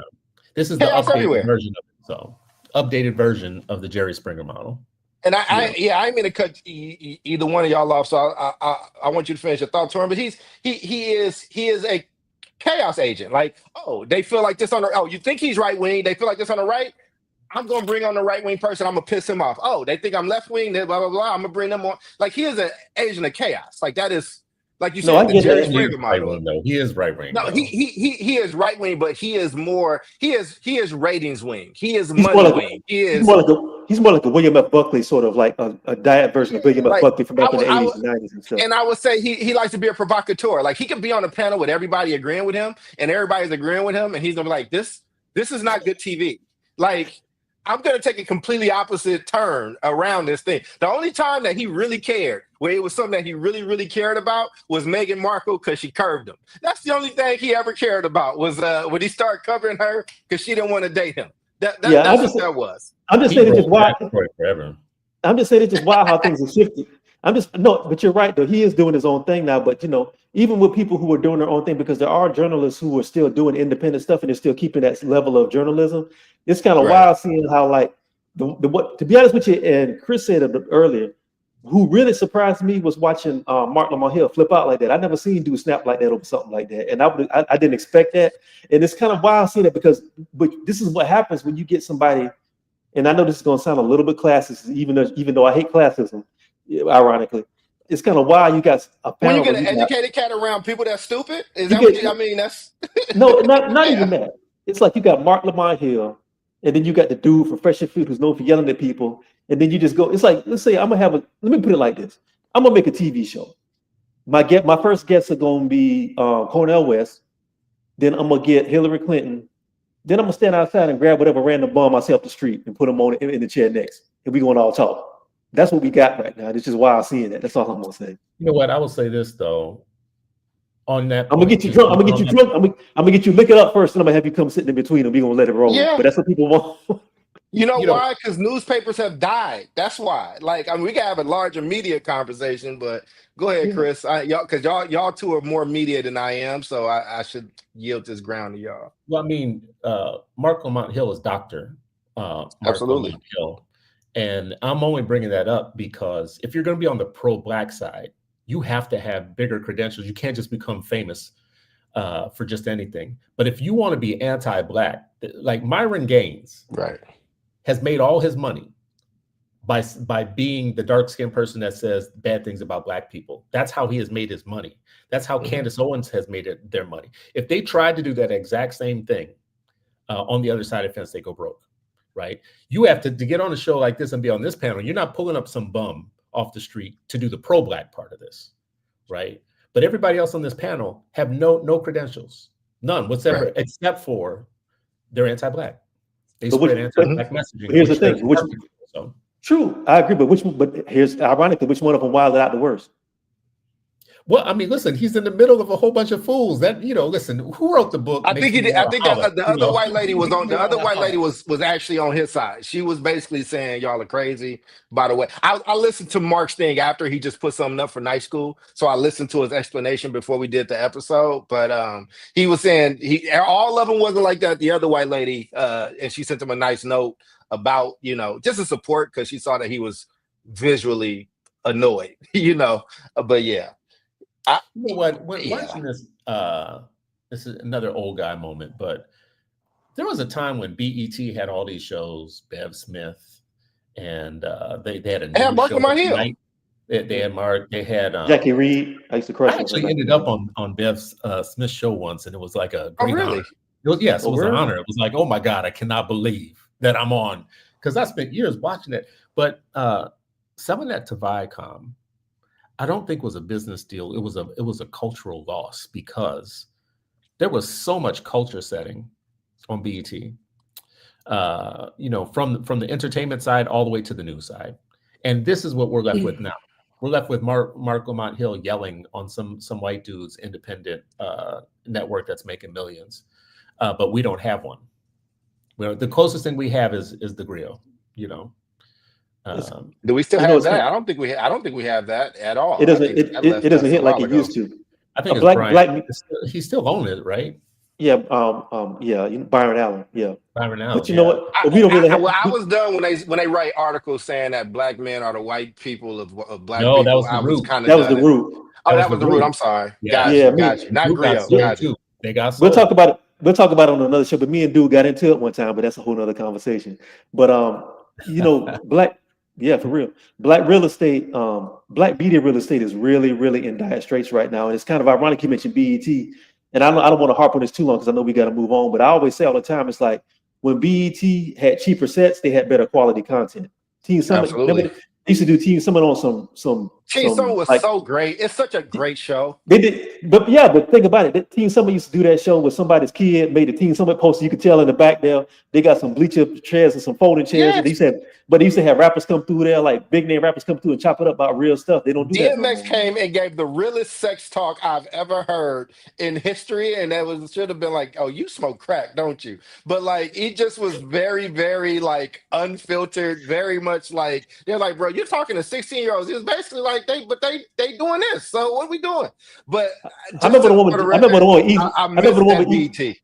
This is the updated version of it. So, updated version of the Jerry Springer model. And I ain't mean to cut either one of y'all off. So I want you to finish your thought, Torrin. But he is a chaos agent. Like, they feel like this on the you think he's right wing? They feel like this on the right. I'm going to bring on the right-wing person. I'm going to piss him off. They think I'm left-wing, blah, blah, blah. I'm going to bring them on. Like, he is an agent of chaos. Like, that is, like you said, the Jerry Springer model. No, he is right-wing. No, he is right-wing, but he is more, he is ratings wing. He is money wing. He's more like a William F. Buckley, sort of like a diet version of William F. Buckley from back in the 80s and 90s and stuff. And I would say he likes to be a provocateur. Like, he can be on a panel with everybody agreeing with him, and everybody's agreeing with him, and he's going to be like, this is not good TV. Like, I'm going to take a completely opposite turn around this thing. The only time that he really cared, where it was something that he really, really cared about, was Meghan Markle because she curved him. That's the only thing he ever cared about was when he started covering her because she didn't want to date him. That's what that was. I'm just saying it's just wild. I'm just saying it's just wild how things are shifting. But you're right though. He is doing his own thing now. But even with people who are doing their own thing, because there are journalists who are still doing independent stuff and they're still keeping that level of journalism. It's kind of wild seeing how like what to be honest with you, and Chris said it earlier, who really surprised me was watching Mark Lamont Hill flip out like that. I never seen him do a snap like that over something like that, and I didn't expect that. And it's kind of wild seeing it because this is what happens when you get somebody. And I know this is going to sound a little bit classist, even though I hate classism. Ironically, it's kind of wild. You got a when you get an educated cat around people that's stupid. Is that what I mean? That's no, not even that. It's like you got Mark Lamont Hill, and then you got the dude from Fresh and Fit who's known for yelling at people, and then you just go. It's like, let's say let me put it like this: I'm gonna make a TV show. My first guests are gonna be Cornel West. Then I'm gonna get Hillary Clinton. Then I'm gonna stand outside and grab whatever random bum I see off the street and put him on in the chair next, and we gonna all talk. That's what we got right now. It's just wild seeing that. That's all I'm gonna say. You know what? I will say this though. On that, I'm gonna get you drunk. I'm gonna get you lick it up first, and I'm gonna have you come sitting in between, and we gonna let it roll. Yeah. But that's what people want. You know why? Because newspapers have died. That's why. Like, I mean, we can have a larger media conversation, but go ahead, Chris. Because y'all two are more media than I am, so I should yield this ground to y'all. Well, I mean, Mark Lamont Hill is Dr. Mark Absolutely. Lamont Hill. And I'm only bringing that up because if you're going to be on the pro-black side, you have to have bigger credentials. You can't just become famous for just anything. But if you want to be anti-black, like Myron Gaines, has made all his money by being the dark-skinned person that says bad things about black people. That's how he has made his money. That's how Candace Owens has made their money. If they tried to do that exact same thing on the other side of the fence, they go broke. Right? You have to get on a show like this and be on this panel. You're not pulling up some bum off the street to do the pro-black part of this, right? But everybody else on this panel have no credentials, none whatsoever, except for they're anti-black. They spread anti-black messaging. Here's the thing. True, I agree. But here's ironically, which one of them wilded out the worst? Well, I mean, listen, he's in the middle of a whole bunch of fools. That listen, who wrote the book? I think he did. I think the other white lady was on. The other white lady was actually on his side. She was basically saying y'all are crazy. By the way, I listened to Mark's thing after he just put something up for night school, so I listened to his explanation before we did the episode. But he was saying all of them wasn't like that. The other white lady, and she sent him a nice note about just a support because she saw that he was visually annoyed, you know. But yeah, You know what? yeah. Watching this, this is another old guy moment, but there was a time when BET had all these shows, Bev Smith, and they had a They had news Mark show on my at heel. night. They had Mark. They had Jackie Reed. I used to crush I her. actually ended up on Bev Smith's show once, and it was like a Oh, great really? honor. It was, yes, it Oh, was an really? honor. It was like, oh my God, I cannot believe that I'm on, because I spent years watching it. But selling that to Viacom, I don't think was a business deal. It was a cultural loss, because there was so much culture setting on BET. You know, from the entertainment side all the way to the news side. And this is what we're left with now. We're left with Mark Lamont Hill yelling on some white dude's independent network that's making millions, but we don't have one. The closest thing we have is the Grill. You know, Do we still You know, have it's that? kind I don't think we have that at all. it I doesn't think that it left doesn't us a hit like while it ago. used to. I think A it's black Brian. He still owns it, right? yeah, Byron Allen, yeah. Byron Allen. But you know yeah. what? But we don't really have. I was done when they write articles saying that black men are the white people of black No, people. that was the I was Root. kind of That was done. the root. Oh, that was the root. I'm sorry. Yeah. Yeah, Got you. Not Root got Griot. sold Got you. too. They got We'll sold. talk about it. We'll talk about it on another show. But me and Dude got into it one time, but that's a whole nother conversation. But you know, for real, black real estate, black media real estate is really, really in dire straits right now. And it's kind of ironic you mentioned BET. And I don't want to harp on this too long because I know we got to move on. But I always say all the time, it's like when BET had cheaper sets, they had better quality content. Team Summit, Absolutely. remember, they used to do Team Summit on some. Team Summit was like, so great. It's such a great show. They did, but think about it. That Team Summit used to do that show with somebody's kid made a Team Summit poster. You could tell in the back there they got some bleacher chairs and some folding chairs. And they used to have rappers come through there, like big name rappers come through and chop it up about real stuff. They don't do that. DMX came and gave the realest sex talk I've ever heard in history, and that should have been like, "Oh, you smoke crack, don't you?" But like, it just was very, very like unfiltered, very much like they're like, "Bro, you're talking to 16-year-olds." It was basically like they doing this. So what are we doing? But I remember the one with BT.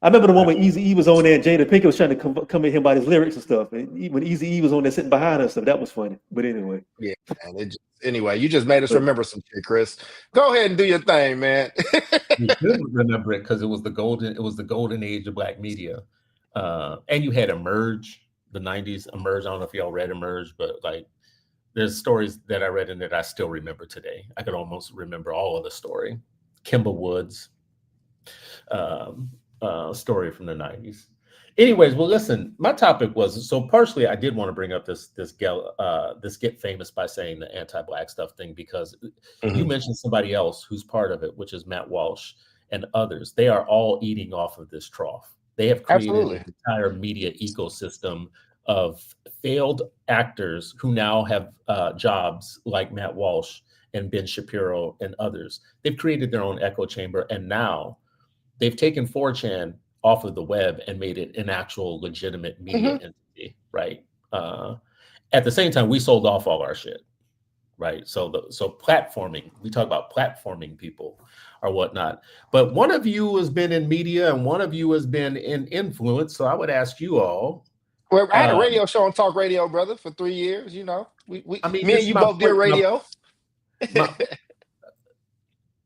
I remember the one when Eazy-E was on there and Jada Pinkett was trying to come at him about his lyrics and stuff. And when Eazy-E was on there sitting behind us, stuff that was funny. But anyway, yeah, man. Anyway, you just made us remember some shit, Chris. Go ahead and do your thing, man. You should remember it because it was the golden age of black media, and you had Emerge, the '90s Emerge. I don't know if y'all read Emerge, but like, there's stories that I read in it I still remember today. I could almost remember all of the story. Kimba Woods. Story from the 90s. Anyways, well, listen, my topic was, so partially I did want to bring up this get famous by saying the anti-black stuff thing, because you mentioned somebody else who's part of it, which is Matt Walsh and others. They are all eating off of this trough. They have created an entire media ecosystem of failed actors who now have jobs like Matt Walsh and Ben Shapiro and others. They've created their own echo chamber, and now they've taken 4chan off of the web and made it an actual legitimate media entity, right? At the same time, we sold off all our shit, right? So platforming, we talk about platforming people or whatnot. But one of you has been in media and one of you has been in influence. So I would ask you all. Well, I had a radio show on Talk Radio, brother, for 3 years. You know, me and you both did radio.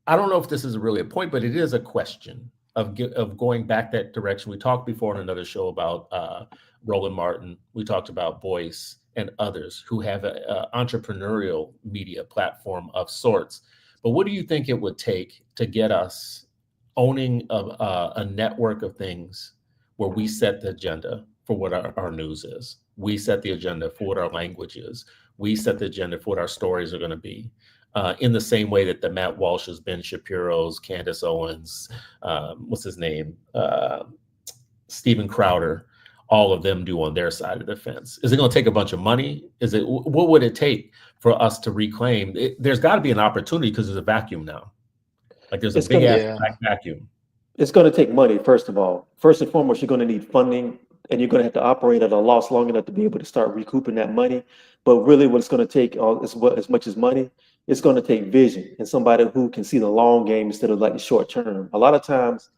I don't know if this is really a point, but it is a question of going back that direction. We talked before in another show about Roland Martin. We talked about Boyce and others who have an entrepreneurial media platform of sorts. But what do you think it would take to get us owning a network of things where we set the agenda for what our news is? We set the agenda for what our language is. We set the agenda for what our stories are going to be. In the same way that the Matt Walsh's, Ben Shapiro's, Candace Owens, what's his name, Steven Crowder, all of them do on their side of the fence. Is it going to take a bunch of money? What would it take for us to reclaim? There's got to be an opportunity because there's a vacuum now. Like there's a big ass vacuum. It's going to take money, first of all. First and foremost, you're going to need funding, and you're going to have to operate at a loss long enough to be able to start recouping that money. But really what it's going to take as much as money, it's going to take vision and somebody who can see the long game instead of like the short term. A lot of times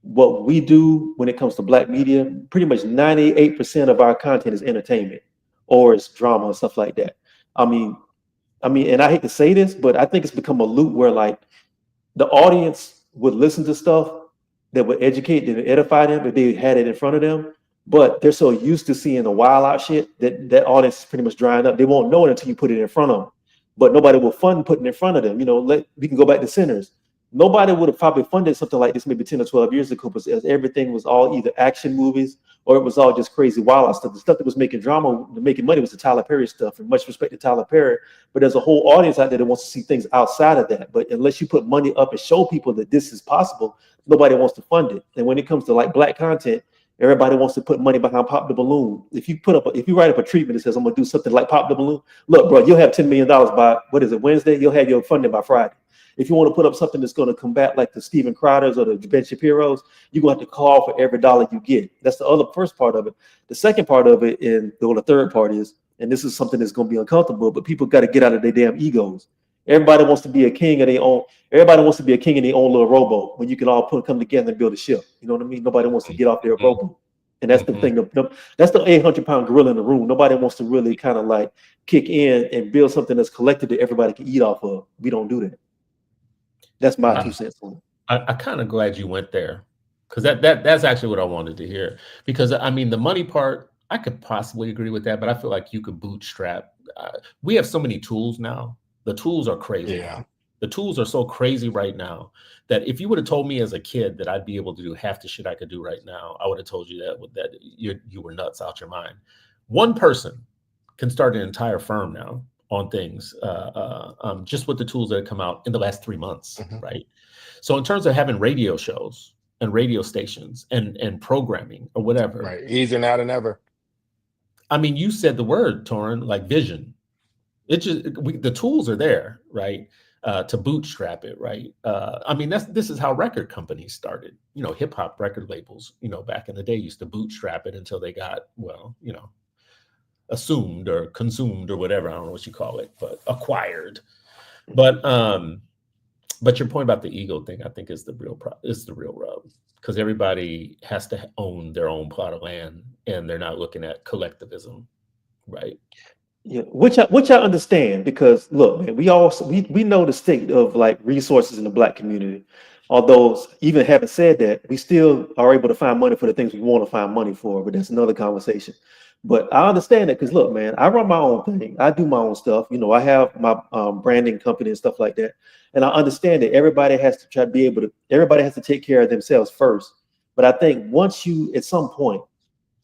what we do when it comes to black media, pretty much 98% of our content is entertainment or it's drama and stuff like that. I mean, and I hate to say this, but I think it's become a loop where like the audience would listen to stuff that would educate and edify them if they had it in front of them. But they're so used to seeing the wild out shit that audience is pretty much drying up. They won't know it until you put it in front of them. But nobody will fund putting it in front of them. You know, we can go back to Sinners. Nobody would have probably funded something like this maybe 10 or 12 years ago because everything was all either action movies or it was all just crazy wild stuff. The stuff that was making drama, making money was the Tyler Perry stuff, and much respect to Tyler Perry. But there's a whole audience out there that wants to see things outside of that. But unless you put money up and show people that this is possible, nobody wants to fund it. And when it comes to like black content, everybody wants to put money behind Pop the Balloon. If you write up a treatment that says I'm gonna do something like Pop the Balloon, look, bro, you'll have $10 million by Wednesday. You'll have your funding by Friday. If you want to put up something that's going to combat like the Stephen Crowders or the Ben Shapiro's, you're going to have to call for every dollar you get. That's the first part of it. The second part of it, the third part is, and this is something that's going to be uncomfortable, but people got to get out of their damn egos. Everybody wants to be a king of their own. Everybody wants to be a king in their own little rowboat when you can all come together and build a ship. You know what I mean? Nobody wants to get off their rowboat. And that's the thing. That's the 800-pound gorilla in the room. Nobody wants to really kind of like kick in and build something that's collected that everybody can eat off of. We don't do that. That's my 2 cents on it. I kind of glad you went there because that's actually what I wanted to hear. Because I mean, the money part, I could possibly agree with that, but I feel like you could bootstrap. We have so many tools now. The tools are crazy. Yeah. The tools are so crazy right now that if you would have told me as a kid that I'd be able to do half the shit I could do right now, I would have told you that you were nuts out your mind. One person can start an entire firm now on things just with the tools that have come out in the last 3 months, right? So in terms of having radio shows and radio stations and programming or whatever, right, easier now than ever. I mean, you said the word, Torrin, like vision. It just the tools are there, right? To bootstrap it, right? I mean, this is how record companies started. You know, hip hop record labels, you know, back in the day used to bootstrap it until they got, well, you know, assumed or consumed or whatever, I don't know what you call it, but acquired. But your point about the ego thing, I think is the real rub, because everybody has to own their own plot of land and they're not looking at collectivism, right? Yeah, which I understand, because look, man, we know the state of like resources in the black community. Although even having said that, we still are able to find money for the things we want to find money for, but that's another conversation. But I understand that because look, man, I run my own thing. I do my own stuff. You know, I have my branding company and stuff like that. And I understand that everybody has to take care of themselves first. But I think at some point,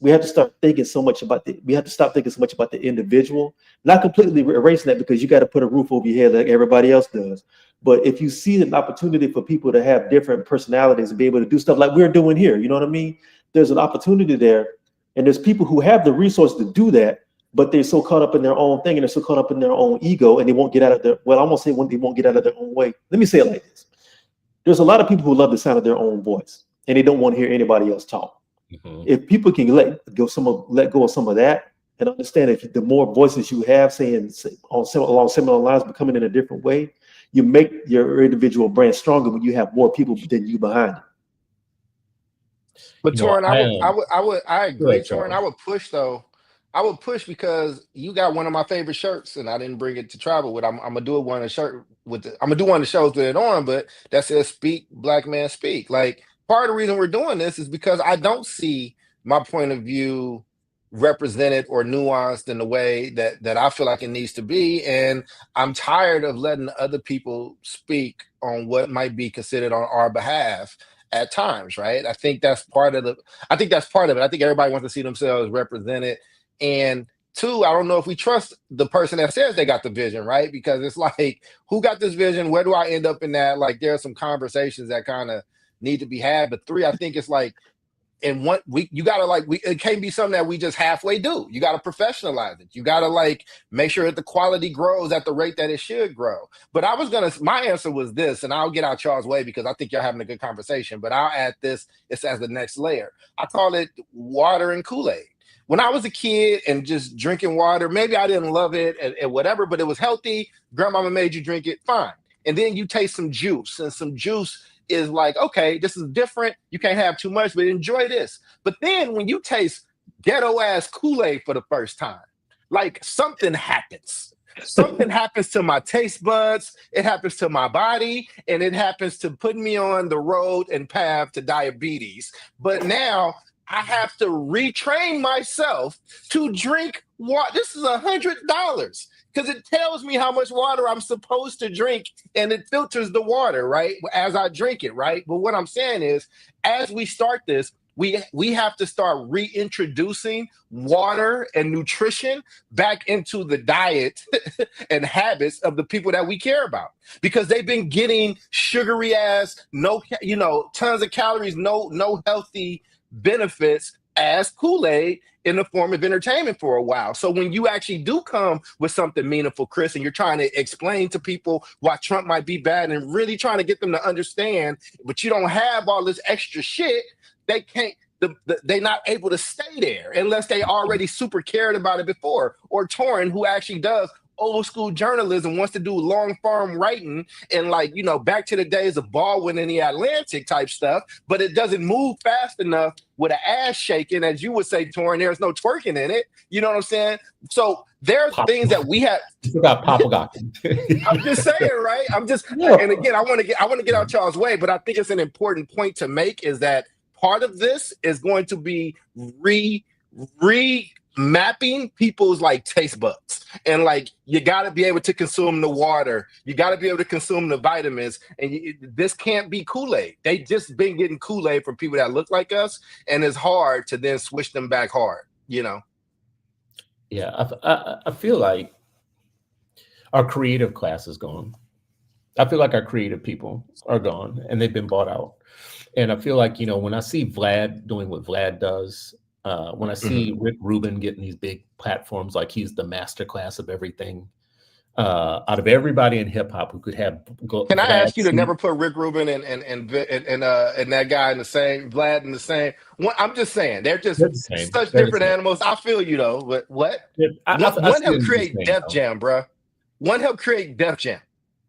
we have to start thinking so much about we have to stop thinking so much about the individual, not completely erasing that because you got to put a roof over your head like everybody else does. But if you see an opportunity for people to have different personalities and be able to do stuff like we're doing here, you know what I mean? There's an opportunity there. And there's people who have the resource to do that, but they're so caught up in their own thing and they're so caught up in their own ego and they won't get out of their, well, I won't say when they won't get out of their own way. Let me say it like this. There's a lot of people who love the sound of their own voice and they don't want to hear anybody else talk. If people can let go of some of that and understand if the more voices you have saying along similar lines, but coming in a different way, you make your individual brand stronger when you have more people than you behind it. But Torrin, I agree, Torrin. I would push though. I would push because you got one of my favorite shirts, and I didn't bring it to travel with. I'm gonna do one of the shirt with. I'm gonna do one of the shows with it on, but that says "Speak, Black Man, Speak." Like part of the reason we're doing this is because I don't see my point of view represented or nuanced in the way that I feel like it needs to be, and I'm tired of letting other people speak on what might be considered on our behalf at times, right? I think that's part of it. I think everybody wants to see themselves represented. And two, I don't know if we trust the person that says they got the vision, right? Because it's like, who got this vision? Where do I end up in that? Like, there are some conversations that kind of need to be had. But three, I think it's like, and you gotta it can't be something that we just halfway do. You gotta professionalize it. You gotta like make sure that the quality grows at the rate that it should grow. But my answer was this, and I'll get out Charles' way because I think you're having a good conversation, but I'll add this, it's as the next layer. I call it water and Kool-Aid. When I was a kid and just drinking water, maybe I didn't love it and whatever, but it was healthy. Grandmama made you drink it, fine. And then you taste some juice, and some juice is like, okay, this is different. You can't have too much, but enjoy this. But then when you taste ghetto ass Kool-Aid for the first time, like something happens. something happens to my taste buds, it happens to my body, and it happens to put me on the road and path to diabetes. But now I have to retrain myself to drink water. This is $100 because it tells me how much water I'm supposed to drink, and it filters the water, right, as I drink it, right? But what I'm saying is, as we start this, we have to start reintroducing water and nutrition back into the diet and habits of the people that we care about, because they've been getting sugary ass, tons of calories, no healthy benefits as Kool-Aid in the form of entertainment for a while. So when you actually do come with something meaningful, Chris, and you're trying to explain to people why Trump might be bad and really trying to get them to understand, but you don't have all this extra shit, they can't, they're not able to stay there unless they already super cared about it before. Or Torrin, who actually does old school journalism, wants to do long form writing and back to the days of Baldwin and the Atlantic type stuff, but it doesn't move fast enough with an ass shaking, as you would say, Torrin. There's no twerking in it. You know what I'm saying? So there's things that we have. It's about Papa. I'm just saying, right? And again, I want to get out y'all's way, but I think it's an important point to make is that part of this is going to be remapping people's taste buds, and you got to be able to consume the water, you got to be able to consume the vitamins, and this can't be Kool-Aid. They just been getting Kool-Aid from people that look like us, and it's hard to then switch them back hard. Yeah, I feel like our creative class is gone. I feel like our creative people are gone, and they've been bought out. And I feel like, when I see Vlad doing what Vlad does, when I see Rick Rubin getting these big platforms, like he's the masterclass of everything, out of everybody in hip hop who could have. Can I ask you to never put Rick Rubin and that guy in the same, Vlad in the same? I'm just saying, they're such different animals. I feel you though, but what? One helped create Def Jam, bro. One helped create Def Jam.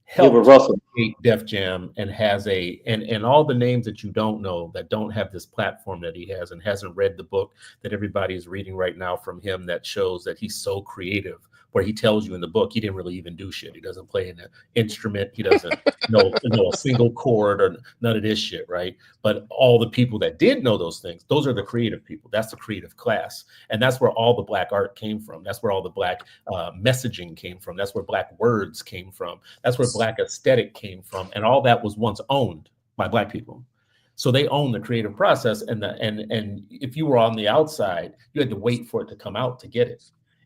Helped create Def Jam and has and all the names that you don't know that don't have this platform that he has and hasn't read the book that everybody is reading right now from him that shows that he's so creative, where he tells you in the book he didn't really even do shit. He doesn't play an instrument. He doesn't know a single chord or none of this shit, right? But all the people that did know those things, those are the creative people. That's the creative class. And that's where all the Black art came from. That's where all the Black messaging came from. That's where Black words came from. That's where Black aesthetic came from. And all that was once owned by Black people. So they own the creative process. And if you were on the outside, you had to wait for it to come out to get it,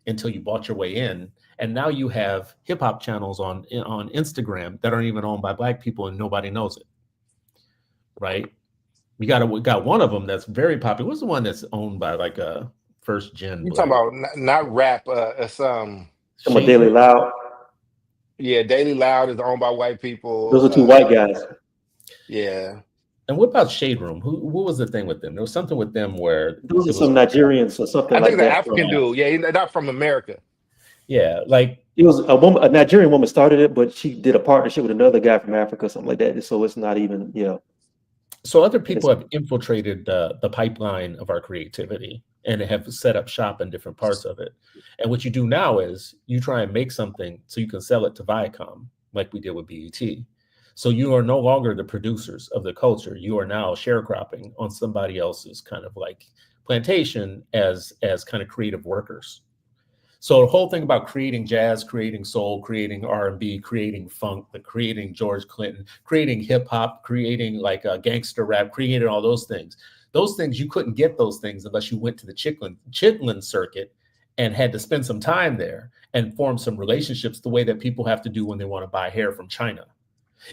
until you bought your way in. And now you have hip hop channels on Instagram that aren't even owned by Black people and nobody knows it. Right? We got one of them that's very popular. What's the one that's owned by a first gen? You talking about not rap, Daily Loud. Yeah, Daily Loud is owned by white people. Those are two white guys. Yeah. And what about Shade Room? What was the thing with them? There was something with them where those are some Nigerians or something like that. I think the African dude. Yeah, he's not from America. Yeah, it was a Nigerian woman started it, but she did a partnership with another guy from Africa, something like that. So it's not even, So other people have infiltrated the pipeline of our creativity and have set up shop in different parts of it. And what you do now is you try and make something so you can sell it to Viacom, like we did with BET. So you are no longer the producers of the culture. You are now sharecropping on somebody else's kind of plantation as kind of creative workers. So the whole thing about creating jazz, creating soul, creating R&B, creating funk, creating George Clinton, creating hip hop, creating gangster rap, creating all those things. Those things, you couldn't get those things unless you went to the Chitlin circuit and had to spend some time there and form some relationships the way that people have to do when they want to buy hair from China.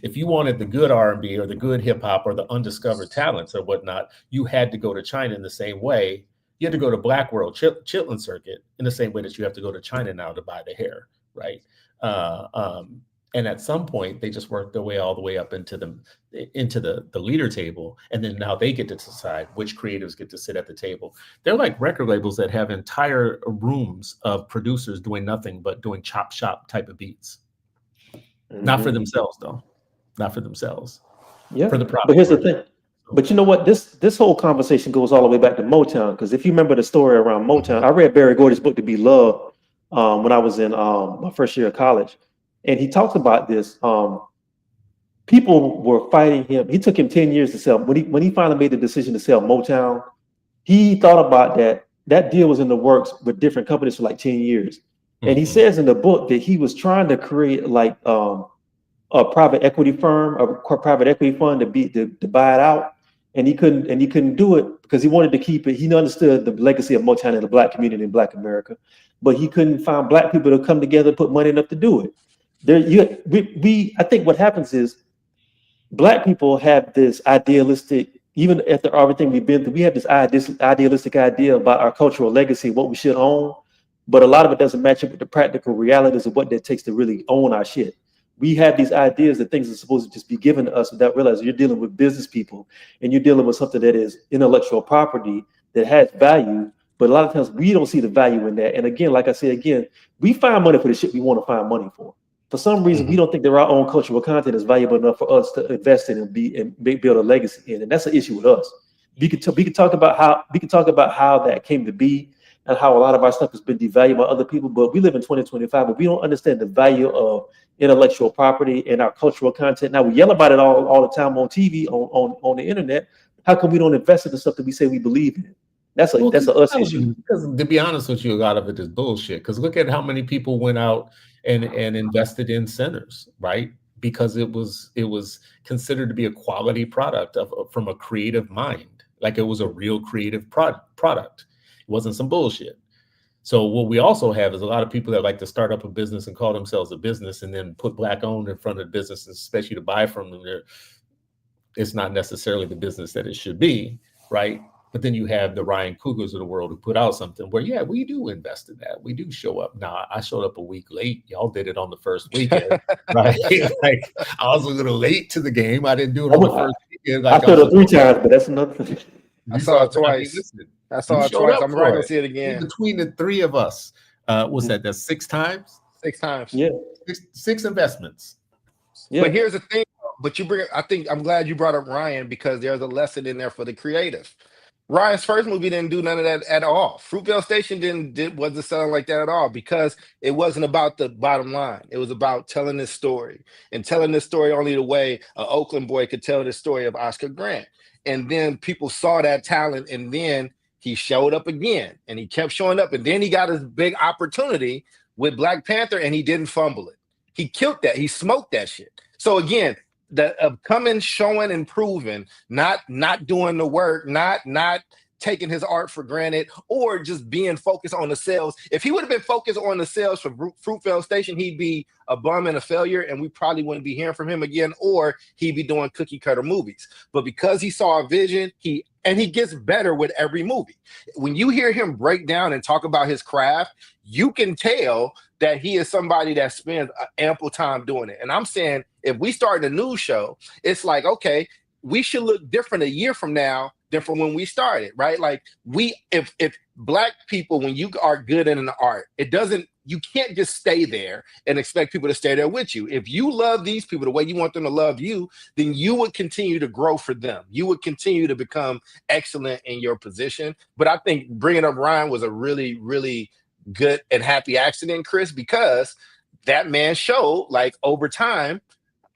If you wanted the good R&B or the good hip hop or the undiscovered talents or whatnot, you had to go to China in the same way. You had to go to Black World Chitlin circuit in the same way that you have to go to China now to buy the hair, right? And at some point, they just worked their way all the way up into the leader table, and then now they get to decide which creatives get to sit at the table. They're like record labels that have entire rooms of producers doing nothing but doing chop shop type of beats. Not for themselves, though. Not for themselves. Yeah. For the product. But here's the thing. But you know what? This whole conversation goes all the way back to Motown. Because if you remember the story around Motown, I read Barry Gordy's book, To Be Loved. when I was in my first year of college, and he talks about this. People were fighting him. He took him 10 years to sell. When he finally made the decision to sell Motown, he thought about that. That deal was in the works with different companies for like 10 years. And he says in the book that he was trying to create like a private equity firm, a private equity fund to buy it out. And he couldn't do it because he wanted to keep it. He understood the legacy of Motown in the Black community in Black America, but he couldn't find Black people to come together, put money enough to do it. I think what happens is Black people have this idealistic, even after everything we've been through, we have this idealistic idea about our cultural legacy, what we should own, but a lot of it doesn't match up with the practical realities of what it takes to really own our shit. We have these ideas that things are supposed to just be given to us without realizing you're dealing with business people and you're dealing with something that is intellectual property that has value, but a lot of times we don't see the value in that. And again, like I said, again, we find money for the shit we want to find money for. For some reason, we don't think that our own cultural content is valuable enough for us to invest in and build a legacy in, and that's an issue with us. We could talk about how that came to be and how a lot of our stuff has been devalued by other people. But we live in 2025, but we don't understand the value of intellectual property and our cultural content. Now we yell about it all the time on TV, on the internet. How come we don't invest in the stuff that we say we believe in? That's an us issue. Because to be honest with you, a lot of it is bullshit. Because look at how many people went out and invested in centers, right? Because it was considered to be a quality product from a creative mind, like it was a real creative product. It wasn't some bullshit. So what we also have is a lot of people that like to start up a business and call themselves a business and then put Black owned in front of the business, especially to buy from them. It's not necessarily the business that it should be, right? But then you have the Ryan Coogers of the world who put out something where, yeah, we do invest in that. We do show up. Now, I showed up a week late. Y'all did it on the first weekend, right? Like I was a little late to the game. I didn't do it on the first weekend. Like, I showed up 3 times, but that's another thing. I saw it twice. I saw it twice. I'm right to see it again. Between the 3 of us, what's that? That's 6 times? 6 times. Yeah. 6 investments. Yeah. But here's the thing. But I'm glad you brought up Ryan because there's a lesson in there for the creative. Ryan's first movie didn't do none of that at all. Fruitvale Station wasn't selling like that at all because it wasn't about the bottom line. It was about telling this story and telling this story only the way an Oakland boy could tell the story of Oscar Grant. And then people saw that talent, and then he showed up again, and he kept showing up, and then he got his big opportunity with Black Panther, and he didn't fumble it. He killed that. He smoked that shit. So again, the coming, showing, and proving, not doing the work, not taking his art for granted, or just being focused on the sales. If he would have been focused on the sales for Fruitvale Station, he'd be a bum and a failure, and we probably wouldn't be hearing from him again, or he'd be doing cookie cutter movies. But because he saw a vision, he gets better with every movie. When you hear him break down and talk about his craft, you can tell that he is somebody that spends ample time doing it. And I'm saying, if we start a news show, it's like, okay, we should look different a year from now than from when we started, right? Like if Black people, when you are good in an art, you can't just stay there and expect people to stay there with you. If you love these people the way you want them to love you, then you would continue to grow for them. You would continue to become excellent in your position. But I think bringing up Ryan was a really, really good and happy accident, Chris, because that man showed, like, over time,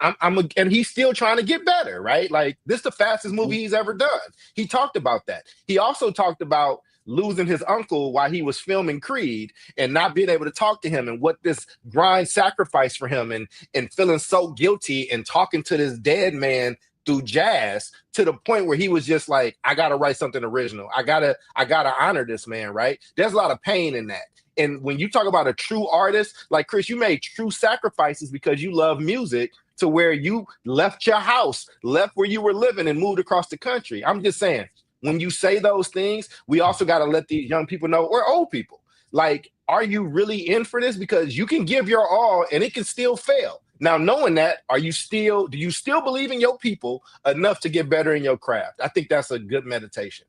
and he's still trying to get better, right? Like, this is the fastest movie he's ever done. He talked about that. He also talked about losing his uncle while he was filming Creed and not being able to talk to him, and what this grind sacrificed for him, and feeling so guilty and talking to this dead man through jazz, to the point where he was just like, I gotta write something original. I gotta honor this man, right? There's a lot of pain in that. And when you talk about a true artist, like Chris, you made true sacrifices because you love music, to where you left your house, left where you were living, and moved across the country. I'm just saying, when you say those things, we also got to let these young people know, or old people, like, are you really in for this? Because you can give your all and it can still fail. Now, knowing that, do you still believe in your people enough to get better in your craft? I think that's a good meditation.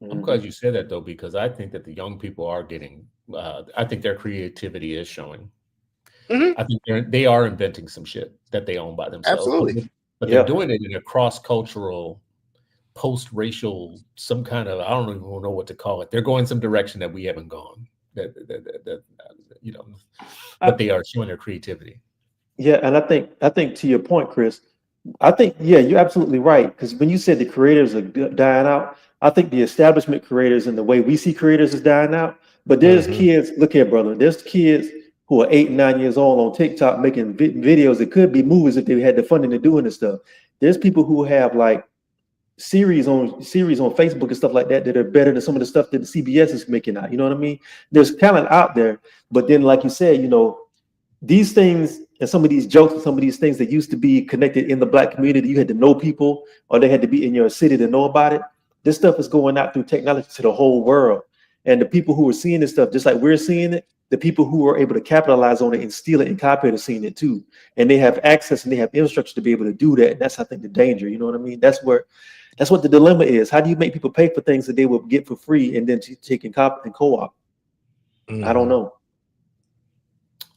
I'm glad you said that, though, because I think that the young people are getting, I think their creativity is showing. Mm-hmm. I think they are inventing some shit that they own by themselves. Absolutely. But they're doing it in a cross-cultural, post-racial, some kind of, I don't even know what to call it. They're going some direction that we haven't gone. you know, but they are showing their creativity. Yeah, and I think to your point, Chris, I think you're absolutely right. Because when you said the creators are dying out, I think the establishment creators and the way we see creators is dying out. But there's kids. Look here, brother. There's kids who are 8 and 9 years old on TikTok making videos. It could be movies if they had the funding to doing this stuff. There's people who have like series on Facebook and stuff like that that are better than some of the stuff that the CBS is making out. You know what I mean? There's talent out there, but then, like you said, you know, these things and some of these jokes and some of these things that used to be connected in the Black community, you had to know people or they had to be in your city to know about it. This stuff is going out through technology to the whole world. And the people who are seeing this stuff, just like we're seeing it, the people who are able to capitalize on it and steal it and copy it are seeing it too. And they have access and they have infrastructure to be able to do that. And that's, I think, the danger. You know what I mean? That's what the dilemma is. How do you make people pay for things that they will get for free and then take and copy and co-op? I don't know.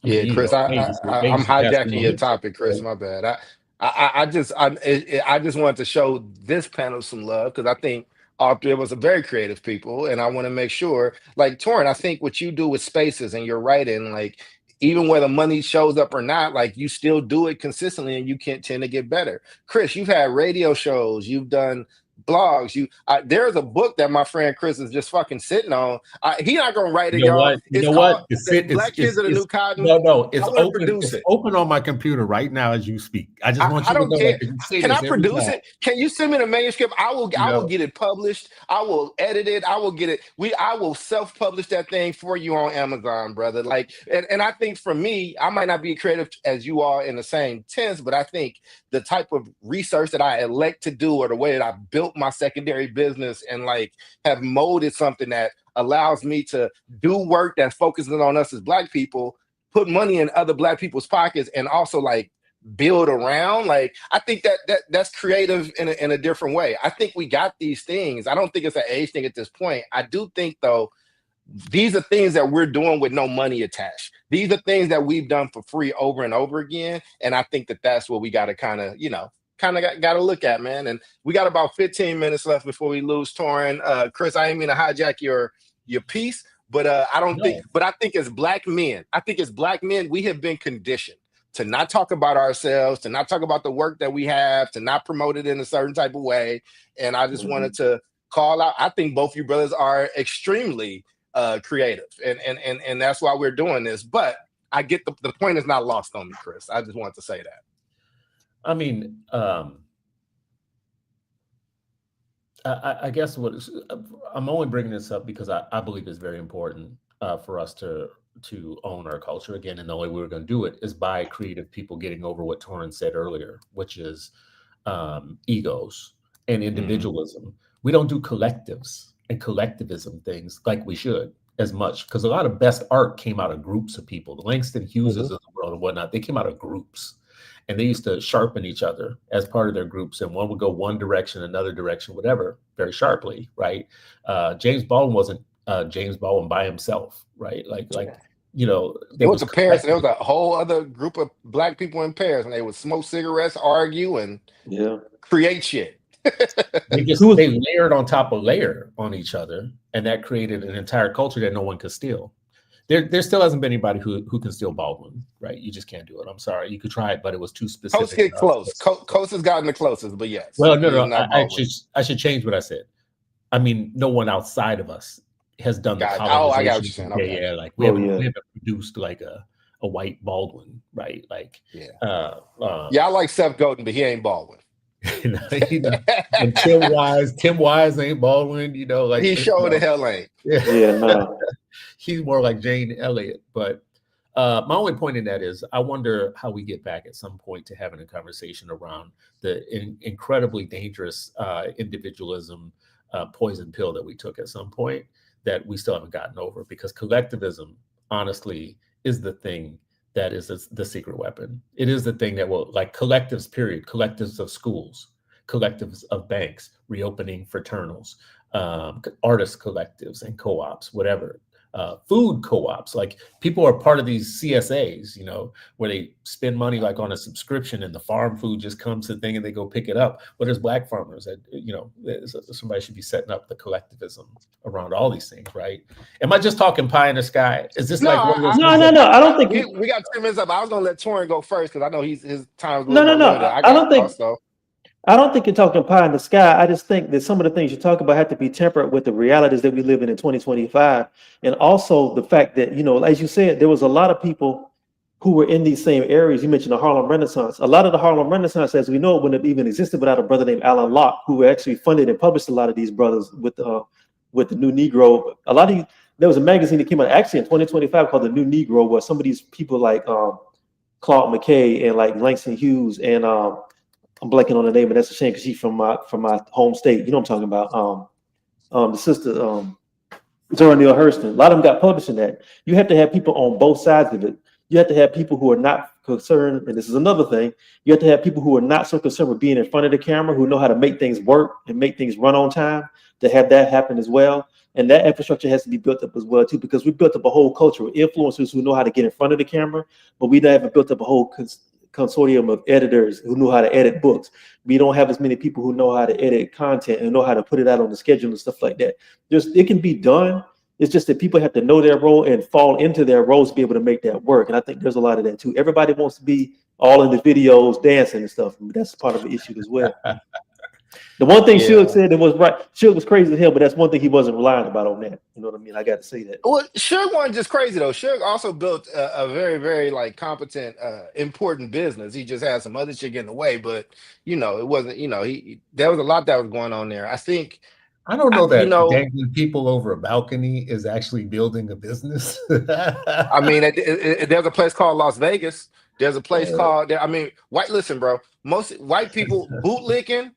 Yeah, Chris, I'm hijacking your topic, Chris. My bad. I just wanted to show this panel some love because I think all three of us are very creative people, and I want to make sure, like Torrin, I think what you do with spaces and your writing, like even where the money shows up or not, like you still do it consistently, and you can't tend to get better. Chris, you've had radio shows, you've done blogs. There's a book that my friend Chris is just fucking sitting on. He not gonna write it, y'all. Black Kids of the New Cotton. No, it's open. It's open on my computer right now as you speak. I just want you to know that. Can I produce it? Can you send me the manuscript? I will get it published. I will edit it. I will get it. I will self-publish that thing for you on Amazon, brother. Like, and I think for me, I might not be creative as you are in the same sense, but I think the type of research that I elect to do or the way that I built my secondary business and like have molded something that allows me to do work that's focusing on us as Black people, put money in other Black people's pockets, and also like build around. Like, I think that's creative in a different way. I think we got these things. I don't think it's an age thing at this point. I do think though, these are things that we're doing with no money attached. These are things that we've done for free over and over again. And I think that that's what we got to kind of got to look at, man. And we got about 15 minutes left before we lose Torrin. Chris, I didn't mean to hijack your piece, but I think as Black men, we have been conditioned to not talk about ourselves, to not talk about the work that we have, to not promote it in a certain type of way. And I just wanted to call out, I think both you brothers are extremely creative, and that's why we're doing this. But I get the point is not lost on me, Chris. I just wanted to say that. I mean, I guess I'm only bringing this up because I believe it's very important for us to own our culture again, and the only way we're going to do it is by creative people getting over what Torrin said earlier, which is egos and individualism. We don't do collectives and collectivism things like we should as much, because a lot of best art came out of groups of people. The Langston Hugheses of the world and whatnot, they came out of groups, and they used to sharpen each other as part of their groups, and one would go one direction, another direction, whatever, very sharply, right? James Baldwin wasn't James Baldwin by himself, right? Like you know, there was Paris, and there was a whole other group of Black people in Paris, and they would smoke cigarettes, argue, and create shit. They layered on top of layer on each other, and that created an entire culture that no one could steal. There still hasn't been anybody who can steal Baldwin, right? You just can't do it. I'm sorry. You could try it, but it was too specific. Coast get close. Coast has gotten the closest, but yes. Well, no. I should change what I said. I mean, no one outside of us has done the colonization. Oh, I got what you're saying. Okay. Yeah. Like we haven't produced like a white Baldwin, right? Like I like Seth Godin, but he ain't Baldwin. And Tim Wise ain't Baldwin, you know, like he sure the hell ain't. No. He's more like Jane Elliott. But my only point in that is I wonder how we get back at some point to having a conversation around the incredibly dangerous individualism poison pill that we took at some point that we still haven't gotten over, because collectivism, honestly, is the thing that is the secret weapon. It is the thing that will, like, collectives, period, collectives of schools, collectives of banks, reopening fraternals, artist collectives and co-ops, whatever. food co-ops. Like people are part of these CSAs, you know, where they spend money like on a subscription and the farm food just comes to the thing and they go pick it up. But there's black farmers that, you know, somebody should be setting up the collectivism around all these things, right? Am I just talking pie in the sky? Is this No, like one of those No, things no, that- no. I don't think we got 2 minutes up. I was gonna let Torrin go first because I know his time's a No, little no, more no. limited. I don't think- also. I don't think you're talking pie in the sky. I just think that some of the things you talk about have to be tempered with the realities that we live in 2025. And also the fact that, you know, as you said, there was a lot of people who were in these same areas. You mentioned the Harlem Renaissance. A lot of the Harlem Renaissance, as we know, it wouldn't have even existed without a brother named Alan Locke, who actually funded and published a lot of these brothers with the New Negro. There was a magazine that came out actually in 2025 called The New Negro, where some of these people like Claude McKay and like Langston Hughes and I'm blanking on the name, but that's a shame because she's from my home state. You know what I'm talking about? The sister, Zora Neale Hurston. A lot of them got published in that. You have to have people on both sides of it. You have to have people who are not concerned, and this is another thing. You have to have people who are not so concerned with being in front of the camera, who know how to make things work and make things run on time, to have that happen as well. And that infrastructure has to be built up as well too, because we built up a whole culture of influencers who know how to get in front of the camera, but we haven't built up a whole consortium of editors who know how to edit books. We don't have as many people who know how to edit content and know how to put it out on the schedule and stuff like that. It can be done. It's just that people have to know their role and fall into their roles to be able to make that work. And I think there's a lot of that too. Everybody wants to be all in the videos, dancing and stuff. That's part of the issue as well. The one thing Suge said that was right. Suge was crazy as hell, but that's one thing he wasn't relying about on that. You know what I mean? I got to say that. Well, Suge wasn't just crazy though. Suge also built a very, very like competent, important business. He just had some other shit get in the way, but you know, it wasn't. You know, there was a lot that was going on there. I think. I don't know that you know, dangling people over a balcony is actually building a business. I mean, there's a place called Las Vegas. There's a place called. I mean, listen, bro. Most white people bootlegging.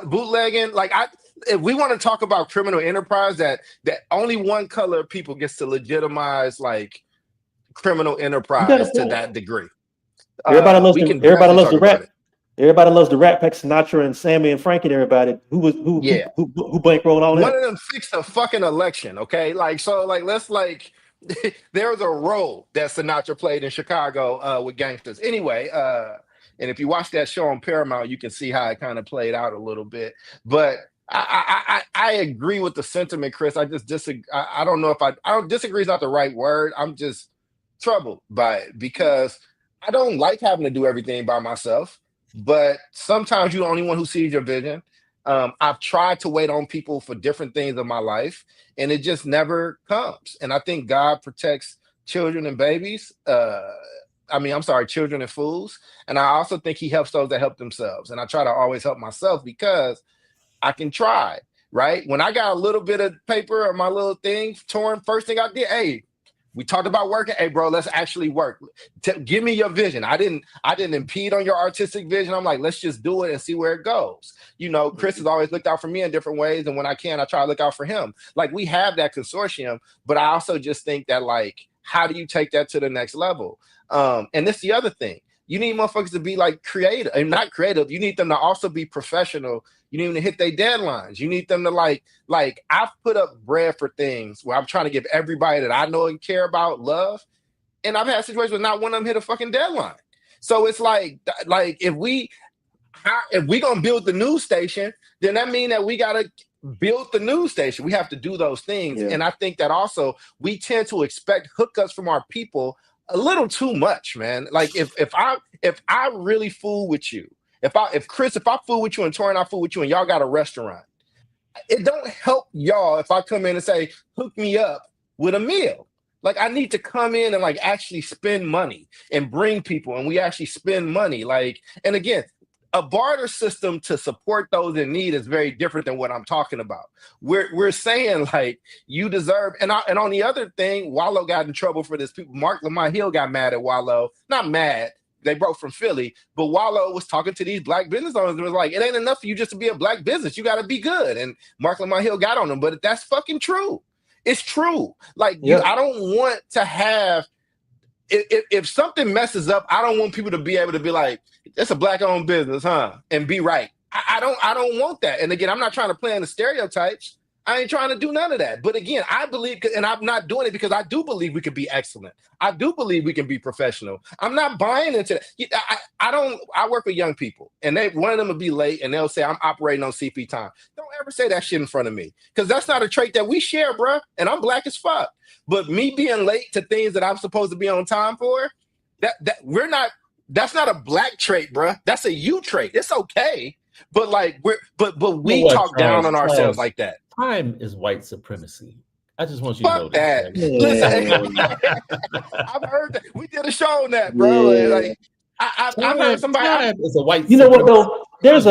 Bootlegging. Like if we want to talk about criminal enterprise, that only one color of people gets to legitimize like criminal enterprise to that degree. Everybody loves the rap. Everybody loves the Rat Pack, Sinatra and Sammy and Frank and everybody. Who bankrolled all that? One of them fixed a fucking election. Okay, let's there was a role that Sinatra played in Chicago with gangsters. Anyway, and if you watch that show on Paramount, you can see how it kind of played out a little bit. But I agree with the sentiment, Chris. I just disagree. I don't know if I don't disagree is not the right word. I'm just troubled by it because I don't like having to do everything by myself. But sometimes you're the only one who sees your vision. I've tried to wait on people for different things in my life, and it just never comes. And I think God protects children and babies. Children and fools. And I also think he helps those that help themselves. And I try to always help myself because I can try, right? When I got a little bit of paper or my little thing torn, first thing I did, hey, we talked about working. Hey, bro, let's actually work. Give me your vision. I didn't impede on your artistic vision. I'm like, let's just do it and see where it goes. You know, Chris has always looked out for me in different ways. And when I can, I try to look out for him. Like we have that consortium, but I also just think that like, how do you take that to the next level? And this is the other thing. You need motherfuckers to be like creative and not creative. You need them to also be professional. You need them to hit their deadlines. You need them to like I've put up bread for things where I'm trying to give everybody that I know and care about love. And I've had situations where not one of them hit a fucking deadline. So it's like if we gonna build the news station, then that means that we gotta build the news station. We have to do those things. Yeah. And I think that also we tend to expect hookups from our people a little too much, man. Like if I really fool with you, if I fool with you and Torrin, I fool with you and y'all got a restaurant, it don't help y'all if I come in and say, hook me up with a meal. Like I need to come in and like actually spend money and bring people and we actually spend money. Like, and again, a barter system to support those in need is very different than what I'm talking about. We're saying like you deserve, and on the other thing, Wallow got in trouble for this. Mark Lamont Hill got mad at Wallow. Not mad, they broke from Philly, but Wallow was talking to these black business owners and was like, it ain't enough for you just to be a black business. You got to be good. And Mark Lamont Hill got on them, but that's fucking true. It's true. Like I don't want to have. If something messes up, I don't want people to be able to be like, it's a black-owned business, huh? And be right. I don't want that. And again, I'm not trying to play in the stereotypes. I ain't trying to do none of that. But again, I believe, and I'm not doing it because I do believe we can be excellent. I do believe we can be professional. I'm not buying into that. I work with young people, and one of them will be late, and they'll say, I'm operating on CP time. Don't ever say that shit in front of me, because that's not a trait that we share, bro. And I'm black as fuck. But me being late to things that I'm supposed to be on time for, that's not a black trait, bro. That's a you trait. It's okay. But like we talk down on ourselves like that. Time is white supremacy. I just want you to know that. Listen, I've heard that. We did a show on that, bro. Yeah. Like I've heard somebody. time is a white. You know what though? There's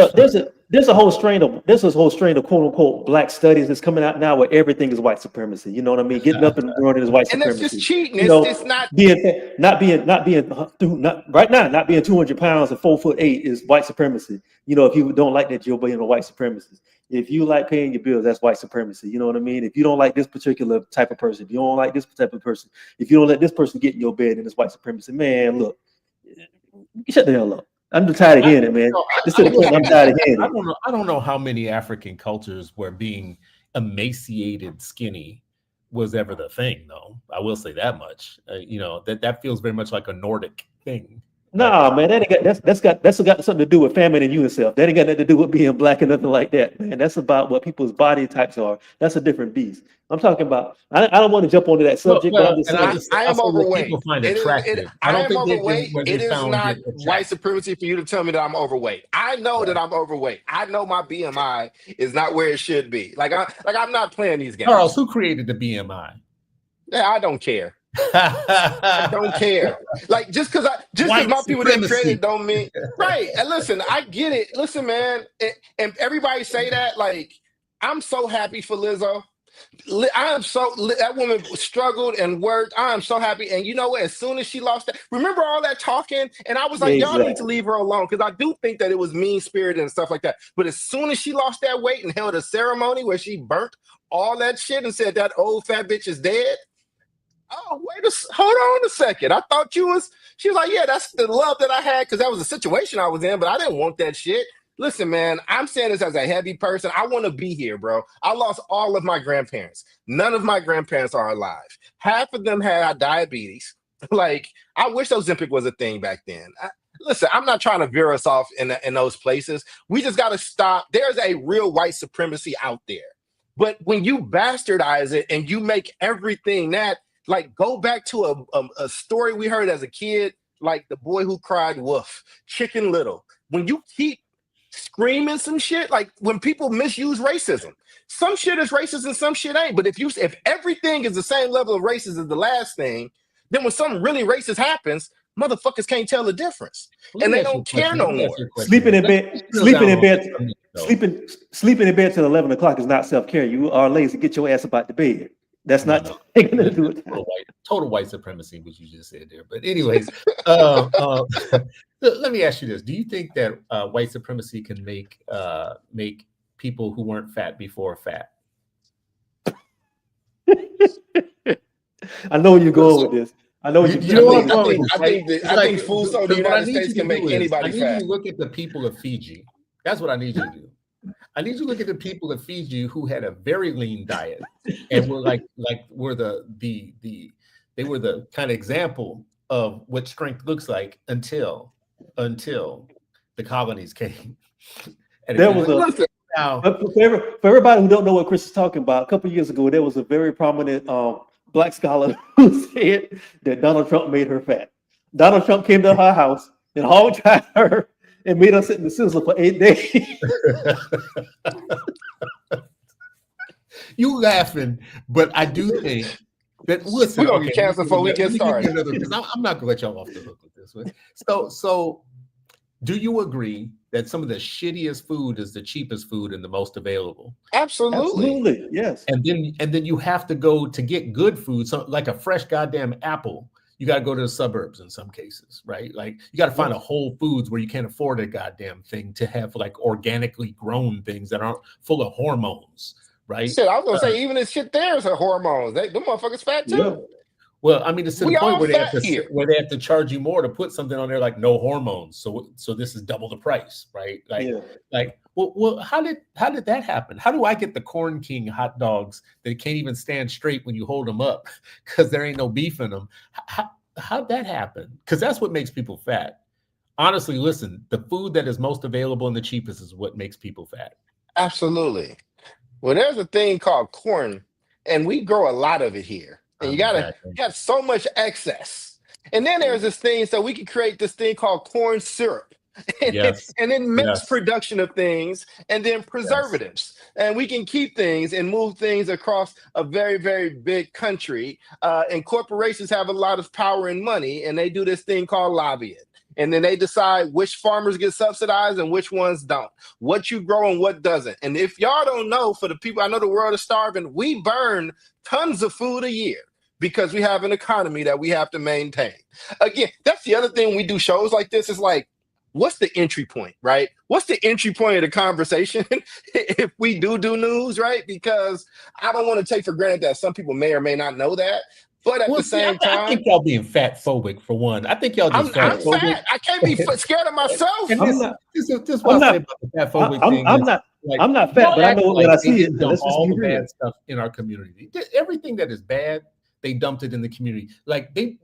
a whole strain of quote unquote black studies that's coming out now where everything is white supremacy. You know what I mean? Getting up and running is white And supremacy. that's just cheating. You know, It's not not being right now, not being 200 pounds and 4'8" is white supremacy. You know, if you don't like that, you're being a white supremacist. If you like paying your bills, that's white supremacy. You know what I mean? If you don't like this particular type of person, if you don't like this type of person, if you don't let this person get in your bed, then it's white supremacy. Man, look, shut the hell up. I'm just tired of hearing it, man. I'm tired of hearing it. I don't know how many African cultures where being emaciated, skinny was ever the thing, though. I will say that much. You know, that feels very much like a Nordic thing. Nah, man, that's got something to do with famine and UNICEF. That ain't got nothing to do with being black and nothing like that, man. That's about what people's body types are. That's a different beast. I'm talking about. I don't want to jump onto that subject, but I'm just saying. I am overweight. People find I am overweight. It is not white supremacy for you to tell me that I'm overweight. I know that I'm overweight. I know my BMI is not where it should be. I'm not playing these games. Charles, who created the BMI? Yeah, I don't care. I don't care. Like just because my people didn't create it don't mean right. And listen, I get it. Listen, man, and everybody say that. Like, I'm so happy for Lizzo. That woman struggled and worked. I am so happy. And you know what? As soon as she lost that, remember all that talking? And I was like, y'all need to leave her alone, because I do think that it was mean spirited and stuff like that. But as soon as she lost that weight and held a ceremony where she burnt all that shit and said that old fat bitch is dead. Oh, hold on a second. I thought she was like, yeah, that's the love that I had because that was the situation I was in, but I didn't want that shit. Listen, man, I'm saying this as a heavy person. I want to be here, bro. I lost all of my grandparents. None of my grandparents are alive. Half of them had diabetes. Like, I wish Ozempic was a thing back then. Listen, I'm not trying to veer us off in those places. We just got to stop. There's a real white supremacy out there. But when you bastardize it and you make everything that, like, go back to a story we heard as a kid, like The Boy Who Cried Wolf, Chicken Little. When you keep screaming some shit, like when people misuse racism, some shit is racist and some shit ain't. But if everything is the same level of racist as the last thing, then when something really racist happens, motherfuckers can't tell the difference, and they don't care no more. Sleeping in bed till 11 o'clock is not self-care. You are lazy. Get your ass up out the bed. That's not anything to do with that. Total white supremacy, which you just said there. But anyways, let me ask you this: do you think that white supremacy can make people who weren't fat before fat? I know where you're going with this. I know what you're going. I think food sold in the United States can make anybody fat. I need you to look at the people of Fiji. That's what I need you to do. I need you to look at the people of Fiji who had a very lean diet and were were the kind of example of what strength looks like until the colonies came. And there was for everybody who don't know what Chris is talking about, a couple of years ago, there was a very prominent black scholar who said that Donald Trump made her fat. Donald Trump came to her house and hog-tied her and made us sit in the sizzler for 8 days. You laughing, but I do think that listen. We're gonna get canceled before we get started. I'm not gonna let y'all off the hook with this one. So do you agree that some of the shittiest food is the cheapest food and the most available? Absolutely. Yes. And then you have to go to get good food, so like a fresh goddamn apple. You got to go to the suburbs in some cases, right? Like you got to find a Whole Foods where you can't afford a goddamn thing to have like organically grown things that aren't full of hormones, right? Shit, I was gonna say even this shit there is a hormones. Them motherfuckers fat too. Yeah. Well, I mean, it's to We the point all where they have fat to here. charge you more to put something on there like no hormones. So this is double the price, right? Well, how did that happen? How do I get the Corn King hot dogs that can't even stand straight when you hold them up because there ain't no beef in them? How'd that happen? Because that's what makes people fat. Honestly, listen, the food that is most available and the cheapest is what makes people fat. Absolutely. Well, there's a thing called corn, and we grow a lot of it here. And you got so much excess. And then there's this thing, so we can create this thing called corn syrup. Yes. And then mix Yes. production of things and then preservatives. And we can keep things and move things across a very, very big country. And corporations have a lot of power and money, and they do this thing called lobbying. And then they decide which farmers get subsidized and which ones don't, what you grow and what doesn't. And if y'all don't know, for the people, I know the world is starving, we burn tons of food a year because we have an economy that we have to maintain. Again, that's the other thing when we do shows like this, is like, what's the entry point, right? What's the entry point of the conversation if we do news, right? Because I don't want to take for granted that some people may or may not know that. But at the same time, I think y'all being fat phobic for one. I think y'all just I'm fat phobic. fat. I can't be scared of myself. And this is what I say about the fat phobic thing. I'm not fat, but I know what I see. Dump all the bad stuff in our community. Everything that is bad, they dumped it in the community. Like they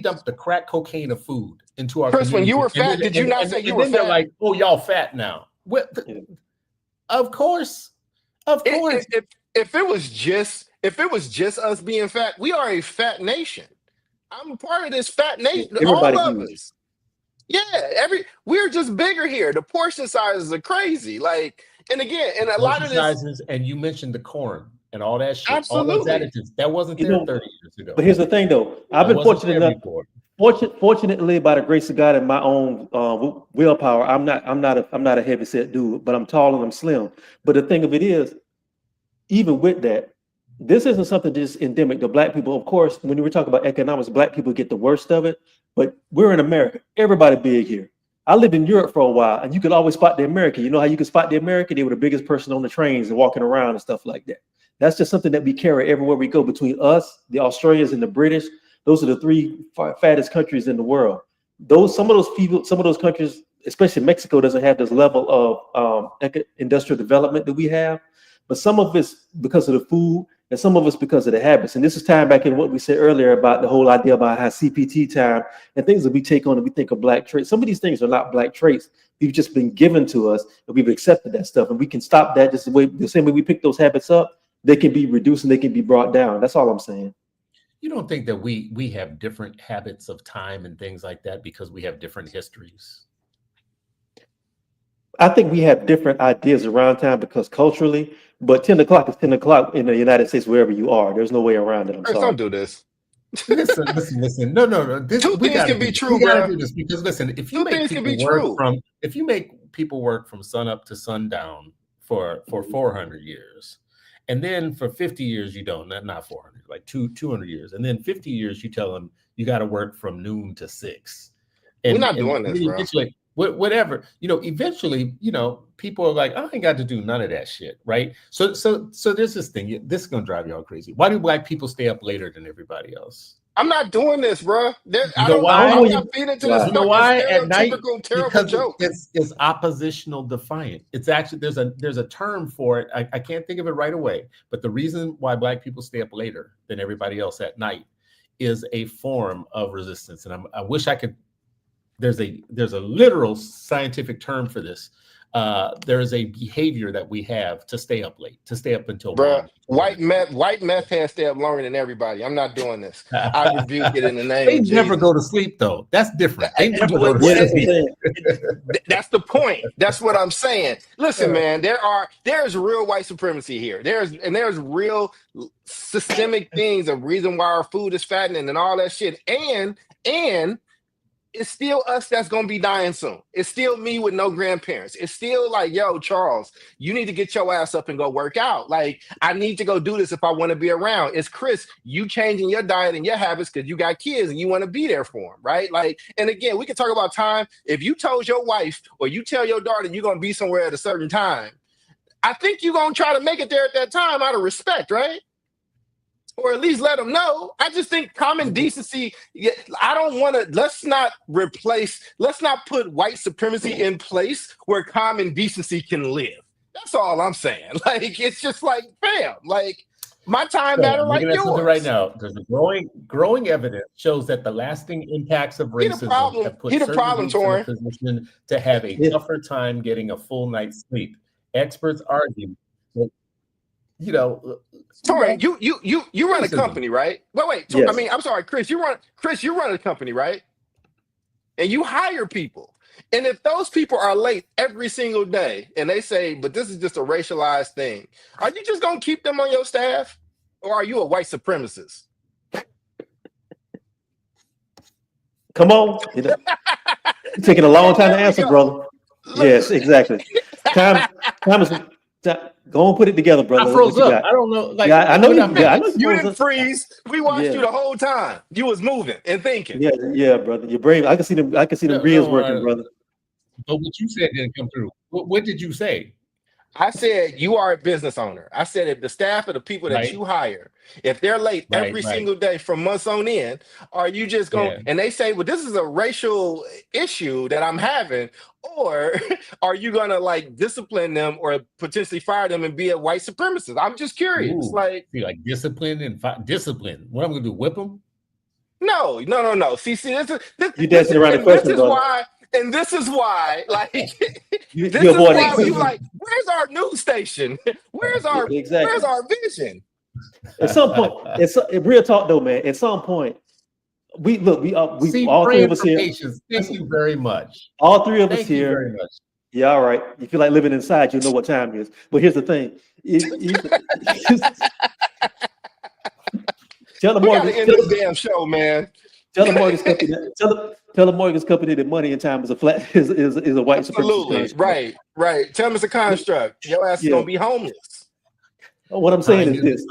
dumped the crack cocaine of food into our Chris, community. when you were fat, did you not say you were fat? They're like, oh, y'all fat now. Of course. If it was just us being fat, we are a fat nation. I'm part of this fat nation. Everybody all of huge. us. Yeah, we're just bigger here. The portion sizes are crazy. Like, and again, and a lot of this sizes, and you mentioned the corn and all that shit. Absolutely. All those additives. That wasn't there 30 years ago. But here's the thing, though. I've been fortunate enough. Fortunately, by the grace of God and my own willpower, I'm not a heavy set dude, but I'm tall and I'm slim. But the thing of it is, even with that, this isn't something just endemic to Black people. Of course, when we talk about economics, Black people get the worst of it, but we're in America. Everybody big here. I lived in Europe for a while, and you could always spot the American. You know how you could spot the American? They were the biggest person on the trains and walking around and stuff like that. That's just something that we carry everywhere we go. Between us, the Australians, and the British, those are the three fattest countries in the world. Some of those countries, especially Mexico, doesn't have this level of industrial development that we have. But some of it's because of the food, and some of it's because of the habits. And this is tying back in what we said earlier about the whole idea about how CPT time and things that we take on and we think of Black traits. Some of these things are not Black traits. They've just been given to us, and we've accepted that stuff. And we can stop that just the same way we pick those habits up. They can be reduced and they can be brought down. That's all I'm saying. You don't think that we have different habits of time and things like that because we have different histories? I think we have different ideas around time because culturally, but 10 o'clock is 10 o'clock in the United States, wherever you are. There's no way around it. I'm Chris, sorry. don't do this. Listen. No. Two things can be true, bro. Do this because listen, if you Two make things can people be work true. if you make people work from sun up to sundown for 400 years, and then for 50 years you don't, not 400, like 200 years, and then 50 years you tell them you got to work from noon to 6. We're not doing this, bro. Eventually, whatever, eventually, people are like, I ain't got to do none of that shit, right? So there's this thing. This is gonna drive y'all crazy. Why do Black people stay up later than everybody else? I'm not doing this, bro. I'm not feeding into this. You know why? At night, terrible because joke. it's oppositional defiant. It's actually there's a term for it. I can't think of it right away. But the reason why Black people stay up later than everybody else at night is a form of resistance. And I wish I could. There's a literal scientific term for this. There is a behavior that we have to stay up late, to stay up until white meth heads stay up longer than everybody. I'm not doing this. I rebuke it in the name They of never Jesus. go to sleep though. That's different. They never go to sleep. That's the point. That's what I'm saying. Listen, man, there's real white supremacy here. There's real systemic things, a reason why our food is fattening and all that shit. And it's still us that's going to be dying soon. It's still me with no grandparents. It's still like, yo, Charles, you need to get your ass up and go work out. Like, I need to go do this if I want to be around. It's Chris, you changing your diet and your habits because you got kids and you want to be there for them, right? Like, and again, we can talk about time. If you told your wife or you tell your daughter you're going to be somewhere at a certain time, I think you're going to try to make it there at that time out of respect, right? or at least let them know. I just think common decency. I don't want to. Let's not put white supremacy in place where common decency can live. That's all I'm saying. Like, it's just like, fam, like, my time matter like yours. Right now, there's a growing evidence shows that the lasting impacts of racism have put certain groups in a position to have a tougher time getting a full night's sleep. Experts argue that, Tori, you run a company, right? Wait. Yes. I mean, I'm sorry, Chris. You run a company, right? And you hire people. And if those people are late every single day and they say, but this is just a racialized thing, are you just going to keep them on your staff? Or are you a white supremacist? Come on. It's taking a long time to answer, brother. Yes, exactly. Time is go and put it together, brother. I froze up. I don't know. Like, I know you. You didn't freeze. We watched you the whole time. You was moving and thinking. Yeah, brother. Your brain. I can see them. I can see the ribs working, brother. But what you said didn't come through. What did you say? I said you are a business owner. I said if the staff of the people that you hire, if they're late every single day from months on end, are you just going? And they say, well, this is a racial issue that I'm having, or are you gonna like discipline them or potentially fire them and be a white supremacist? I'm just curious. Ooh, like discipline and discipline. What I'm gonna do? Whip them? No. See, this you dancing around the question, this is why. And this is why, like, like, where's our news station? Where's our vision? At some point, it's real talk though, man. At some point, we all three of us here. Thank you very much. All three of us here. Very much. Yeah, all right. If you like living inside, you know what time it is. But here's the thing. Tell the mortgage. End this damn show, man. Tell the mortgage company. Tell the mortgage company that money in time is a white supremacist. Absolutely, right. Tell them it's a construct. Your ass is gonna be homeless. What I'm saying is this.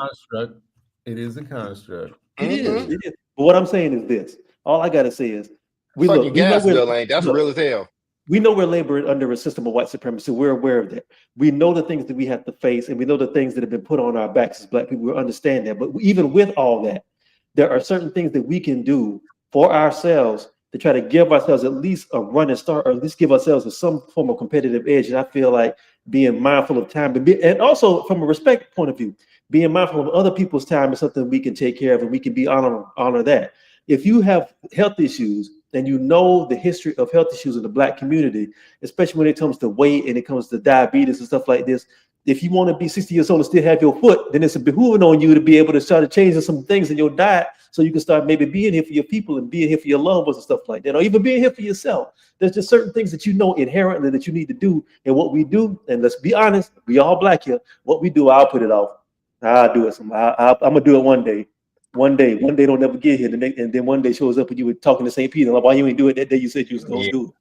It is a construct. It is. But what I'm saying is this. All I gotta say is that's real as hell. We know we're laboring under a system of white supremacy. We're aware of that. We know the things that we have to face, and we know the things that have been put on our backs as Black people. We understand that. But even with all that, there are certain things that we can do for ourselves to try to give ourselves at least a running start, or at least give ourselves some form of competitive edge. And I feel like being mindful of time, and also from a respect point of view, being mindful of other people's time is something we can take care of, and we can be honor that. If you have health issues and you know the history of health issues in the Black community, especially when it comes to weight and it comes to diabetes and stuff like this, if you want to be 60 years old and still have your foot, then it's a behooving on you to be able to start changing some things in your diet so you can start maybe being here for your people and being here for your loved ones and stuff like that, or even being here for yourself. There's just certain things that you know inherently that you need to do. And what we do, and let's be honest, we all Black here, what we do, I'll put it off. I'll do it. I'm going to do it one day. One day don't never get here. And then one day shows up and you were talking to St. Peter. Like, why you ain't do it that day you said you was going to do it?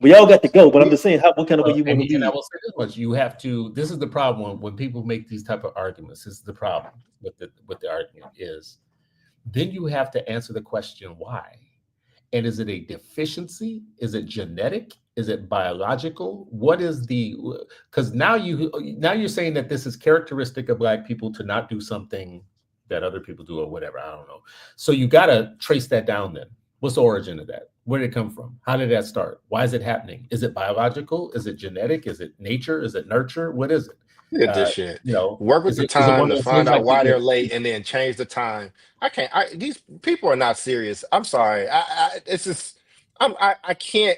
We all got to go, but I'm just saying, what kind of way you want to do? And I will say this much: you have to. This is the problem when people make these type of arguments. This is the problem with the argument is, then you have to answer the question why. And is it a deficiency? Is it genetic? Is it biological? What is the? Because now you're saying that this is characteristic of Black people to not do something that other people do or whatever. I don't know. So you got to trace that down. Then what's the origin of that? Where did it come from? How did that start? Why is it happening? Is it biological? Is it genetic? Is it nature? Is it nurture? What is it? This shit. Work with the time to find out why they're late and then change the time. These people are not serious. I'm sorry. It's just, I can't.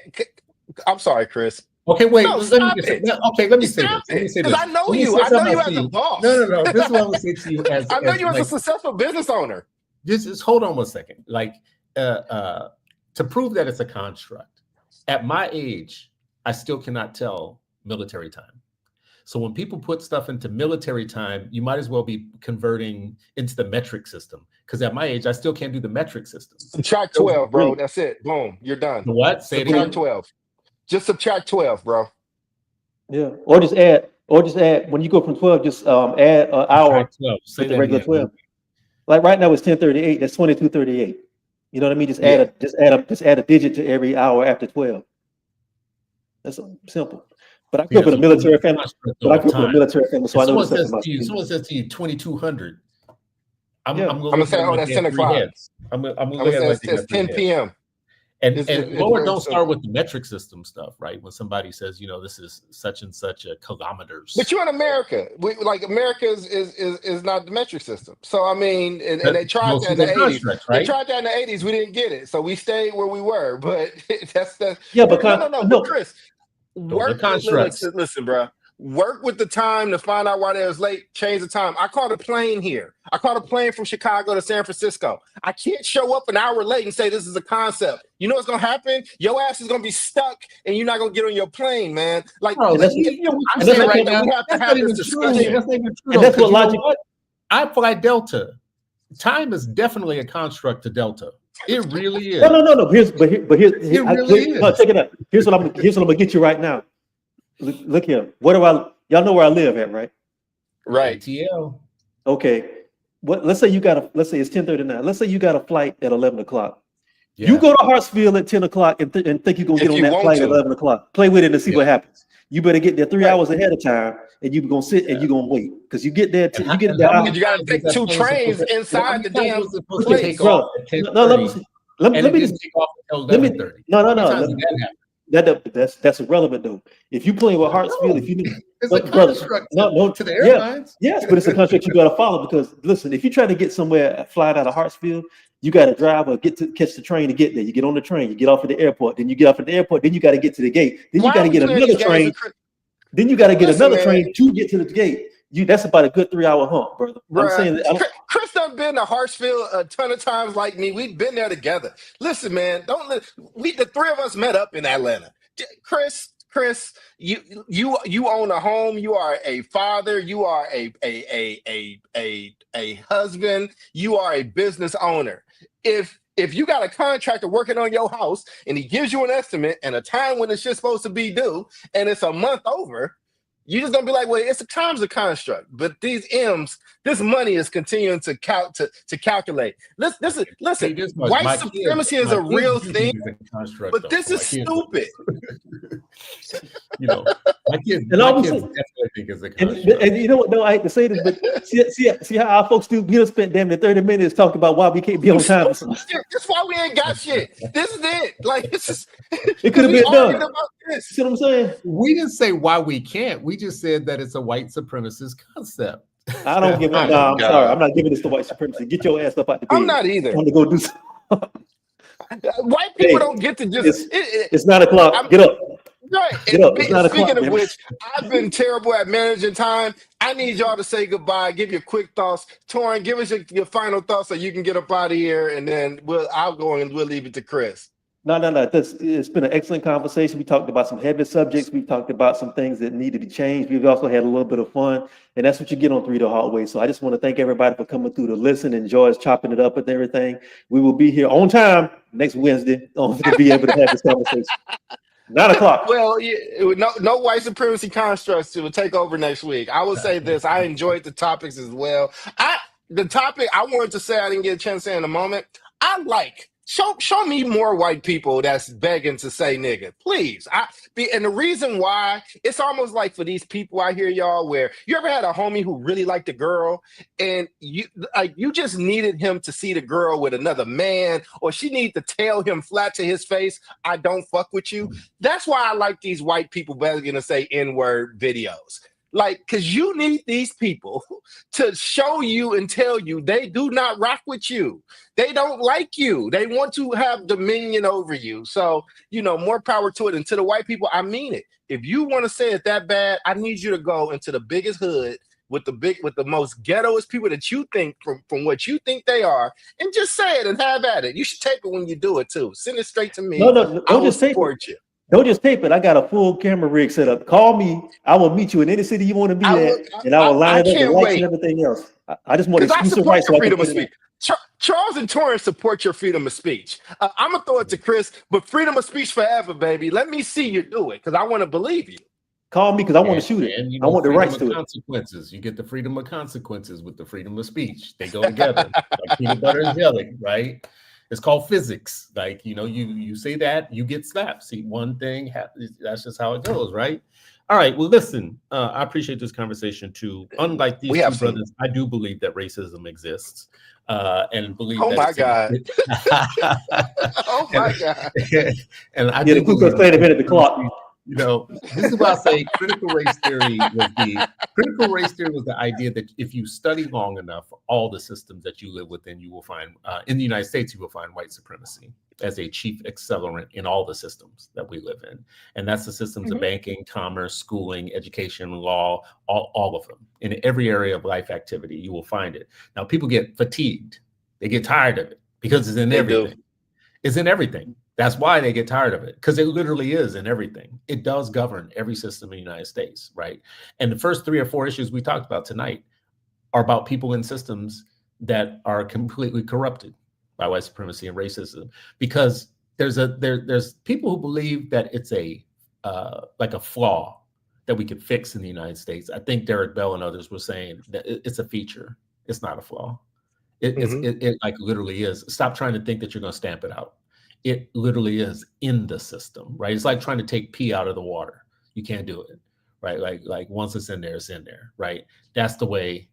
I'm sorry, Chris. Okay, wait. Let me say this. Because I know you. I know you as a boss. No. This is what I'm gonna say to you as I know you as a successful business owner. Just hold on 1 second. Like, to prove that it's a construct, at my age, I still cannot tell military time. So when people put stuff into military time, you might as well be converting into the metric system. Because at my age, I still can't do the metric system. Subtract 12, bro. That's it. Boom. You're done. What? Say it again. 12. Just subtract 12, bro. Yeah. Or just add when you go from 12, just add an hour to the regular 12. Like right now it's 10:38. That's 22:38. You know what I mean? Just add a digit to every hour after 12. That's simple. But I grew up in a military family. So I know someone says to you 2200. I'm Yeah. gonna I'm look gonna at say, it oh, like that's they have 10 three o'clock. heads. I'm gonna I'm look gonna at it say like they it's got three 10 heads. p.m. And It's Lord, very don't start simple. with the metric system stuff, right? When somebody says, you know, this is such and such a kilometers. But you're in America. Like America is not the metric system. So I mean, and they tried Most that in of the the 80s. constructs, They right? tried that in the 80s. We didn't get it, so we stayed where we were. But that's Yeah, no. but But Chris, Those are work. constructs. Listen, bro. Work with the time to find out why they was late. Change the time. I caught a plane here. I caught a plane from Chicago to San Francisco. I can't show up an hour late and say this is a concept. You know what's gonna happen? Your ass is gonna be stuck, and you're not gonna get on your plane, man. Like Bro, I'm that's saying not right even now, we have to that's have not this even true. discussion. That's not even true. And that's though, 'cause what you know logic. what? I fly Delta. Time is definitely a construct to Delta. It really is. No. Here's It really no, is. check it out. Here's what I'm gonna get you right now. Look here. Y'all know where I live at, right? Right. ATL. Okay. Let's say it's 10:39. Let's say you got a flight at 11 o'clock. Yeah. You go to Hartsfield at 10 o'clock and think you're gonna If get on you that want flight at to. 11 o'clock. Play with it and see Yeah. what happens. You better get there 3 Right. hours ahead of time, and you're gonna sit and you're gonna wait because you get there. And You get how there. many You got to times take was that 2 plane trains supposed to- inside how the many times damn was it supposed place. to take Bro, off at no, 10:30? let And it me didn't just take off until let me 11:30. no. How many times did that happen? That's irrelevant though. If you playing with Hartsfield, if you It's a brother, construct no, to the yeah. airlines. Yes, but it's a contract you got to follow because listen, if you try to get somewhere flying out of Hartsfield, you got to drive or catch the train to get there. You get on the train, you get off at the airport, then you get off at the airport, then you got to get to the gate, then you Why got to are we get playing another these games train, with Chris? then you got to get Listen, another man. train to get to the gate. That's about a good 3 hour hump, brother. I'm Bruh, saying that. Chris done been to Hartsfield a ton of times like me. We've been there together. Listen, man, the three of us met up in Atlanta. Chris, you own a home. You are a father. You are a husband. You are a business owner. If you got a contractor working on your house and he gives you an estimate and a time when it's just supposed to be due and it's a month over, you just gonna be like, well, time's a construct. But these M's, this money is continuing to calculate. Listen, white supremacy is a real thing, but this is stupid. You know, my kids definitely think it's a construct. And you know what? No, I hate to say this, but see how our folks do. We done spent damn near 30 minutes talking about why we can't be on time. That's why we ain't got shit. This is it. Like it could have been done. About this. See what I'm saying? We didn't say why we can't. We just said that it's a white supremacist concept. I don't give it. No, I'm sorry. I'm not giving this to white supremacy. Get your ass up out the bed. I'm not either. Trying to go do something. White people don't get to just. It's 9 o'clock. Get up. Right. Get up. It's 9 o'clock. Speaking of which, I've been terrible at managing time. I need y'all to say goodbye. Give your quick thoughts. Torrin, give us your final thoughts so you can get up out of here, and then I'll go and we'll leave it to Chris. No. It's been an excellent conversation. We talked about some heavy subjects. We talked about some things that need to be changed. We've also had a little bit of fun, and that's what you get on Three the Hard Way. So I just want to thank everybody for coming through to listen. Enjoy us chopping it up and everything. We will be here on time next Wednesday to be able to have this conversation. 9 o'clock. Well, no white supremacy constructs will take over next week. I will say this: I enjoyed the topics as well. The topic I wanted to say I didn't get a chance to say in a moment. I like. Show me more white people that's begging to say nigga, please. And the reason why, it's almost like for these people I hear y'all where you ever had a homie who really liked a girl and you just needed him to see the girl with another man, or she need to tell him flat to his face, I don't fuck with you. That's why I like these white people begging to say N-word videos. Like, because you need these people to show you and tell you they do not rock with you. They don't like you. They want to have dominion over you. So, more power to it. And to the white people, I mean it. If you want to say it that bad, I need you to go into the biggest hood with the most ghettoest people that you think from what you think they are, and just say it and have at it. You should tape it when you do it too. Send it straight to me. No, I will just tape support you. Don't just tape it. I got a full camera rig set up. Call me. I will meet you in any city you want to be and I will line it up and lights and everything else. I just want exclusive rights. Your freedom of speech. Charles and Torrance support your freedom of speech. I'm gonna throw it to Chris, but freedom of speech forever, baby. Let me see you do it because I want to believe you. Call me because I want to shoot it. I want the rights to it. Consequences. You get the freedom of consequences with the freedom of speech. They go together like peanut butter and jelly, right? It's called physics. Like, you say that, you get slapped. See, one thing happens. That's just how it goes, right? All right. Well, listen, I appreciate this conversation too. Unlike these two brothers, I do believe that racism exists, and believe. Oh that my God! Oh my God! And I the Ku Klux Klan invented the clock. This is why I say critical race theory was the idea that if you study long enough, all the systems that you live within, you will find in the United States, you will find white supremacy as a chief accelerant in all the systems that we live in. And that's the systems of banking, commerce, schooling, education, law, all of them. In every area of life activity, you will find it. Now, people get fatigued. They get tired of it because it's in everything. It's in everything. That's why they get tired of it, because it literally is in everything. It does govern every system in the United States, right? And the first 3 or 4 issues we talked about tonight are about people in systems that are completely corrupted by white supremacy and racism, because there's people who believe that it's like a flaw that we could fix in the United States. I think Derek Bell and others were saying that it's a feature. It's not a flaw. It like literally is. Stop trying to think that you're going to stamp it out. It literally is in the system, right? It's like trying to take pee out of the water. You can't do it, right? Like once it's in there, right? That's the way.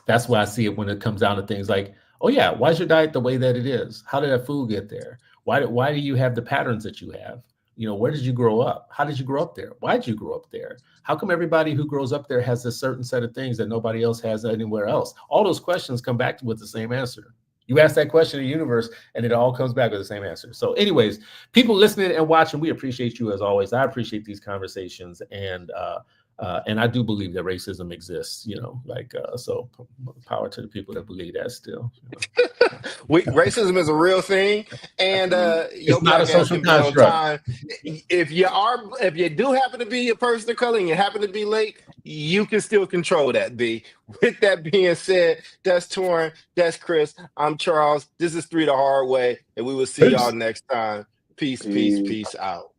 That's why I see it when it comes down to things like, oh yeah, why is your diet the way that it is? How did that food get there? Why do you have the patterns that you have? Where did you grow up? How did you grow up there? Why did you grow up there? How come everybody who grows up there has a certain set of things that nobody else has anywhere else? All those questions come back with the same answer. You ask that question in the universe, and it all comes back with the same answer. So anyways, people listening and watching, we appreciate you as always. I appreciate these conversations, and I do believe that racism exists, so power to the people that believe that still. Racism is a real thing, and it's not a social construct. If you do happen to be a person of color and you happen to be late, you can still control that, B. With that being said, that's Torrin, that's Chris, I'm Charles. This is 3 the Hard Way, and we will see y'all next time. Peace out.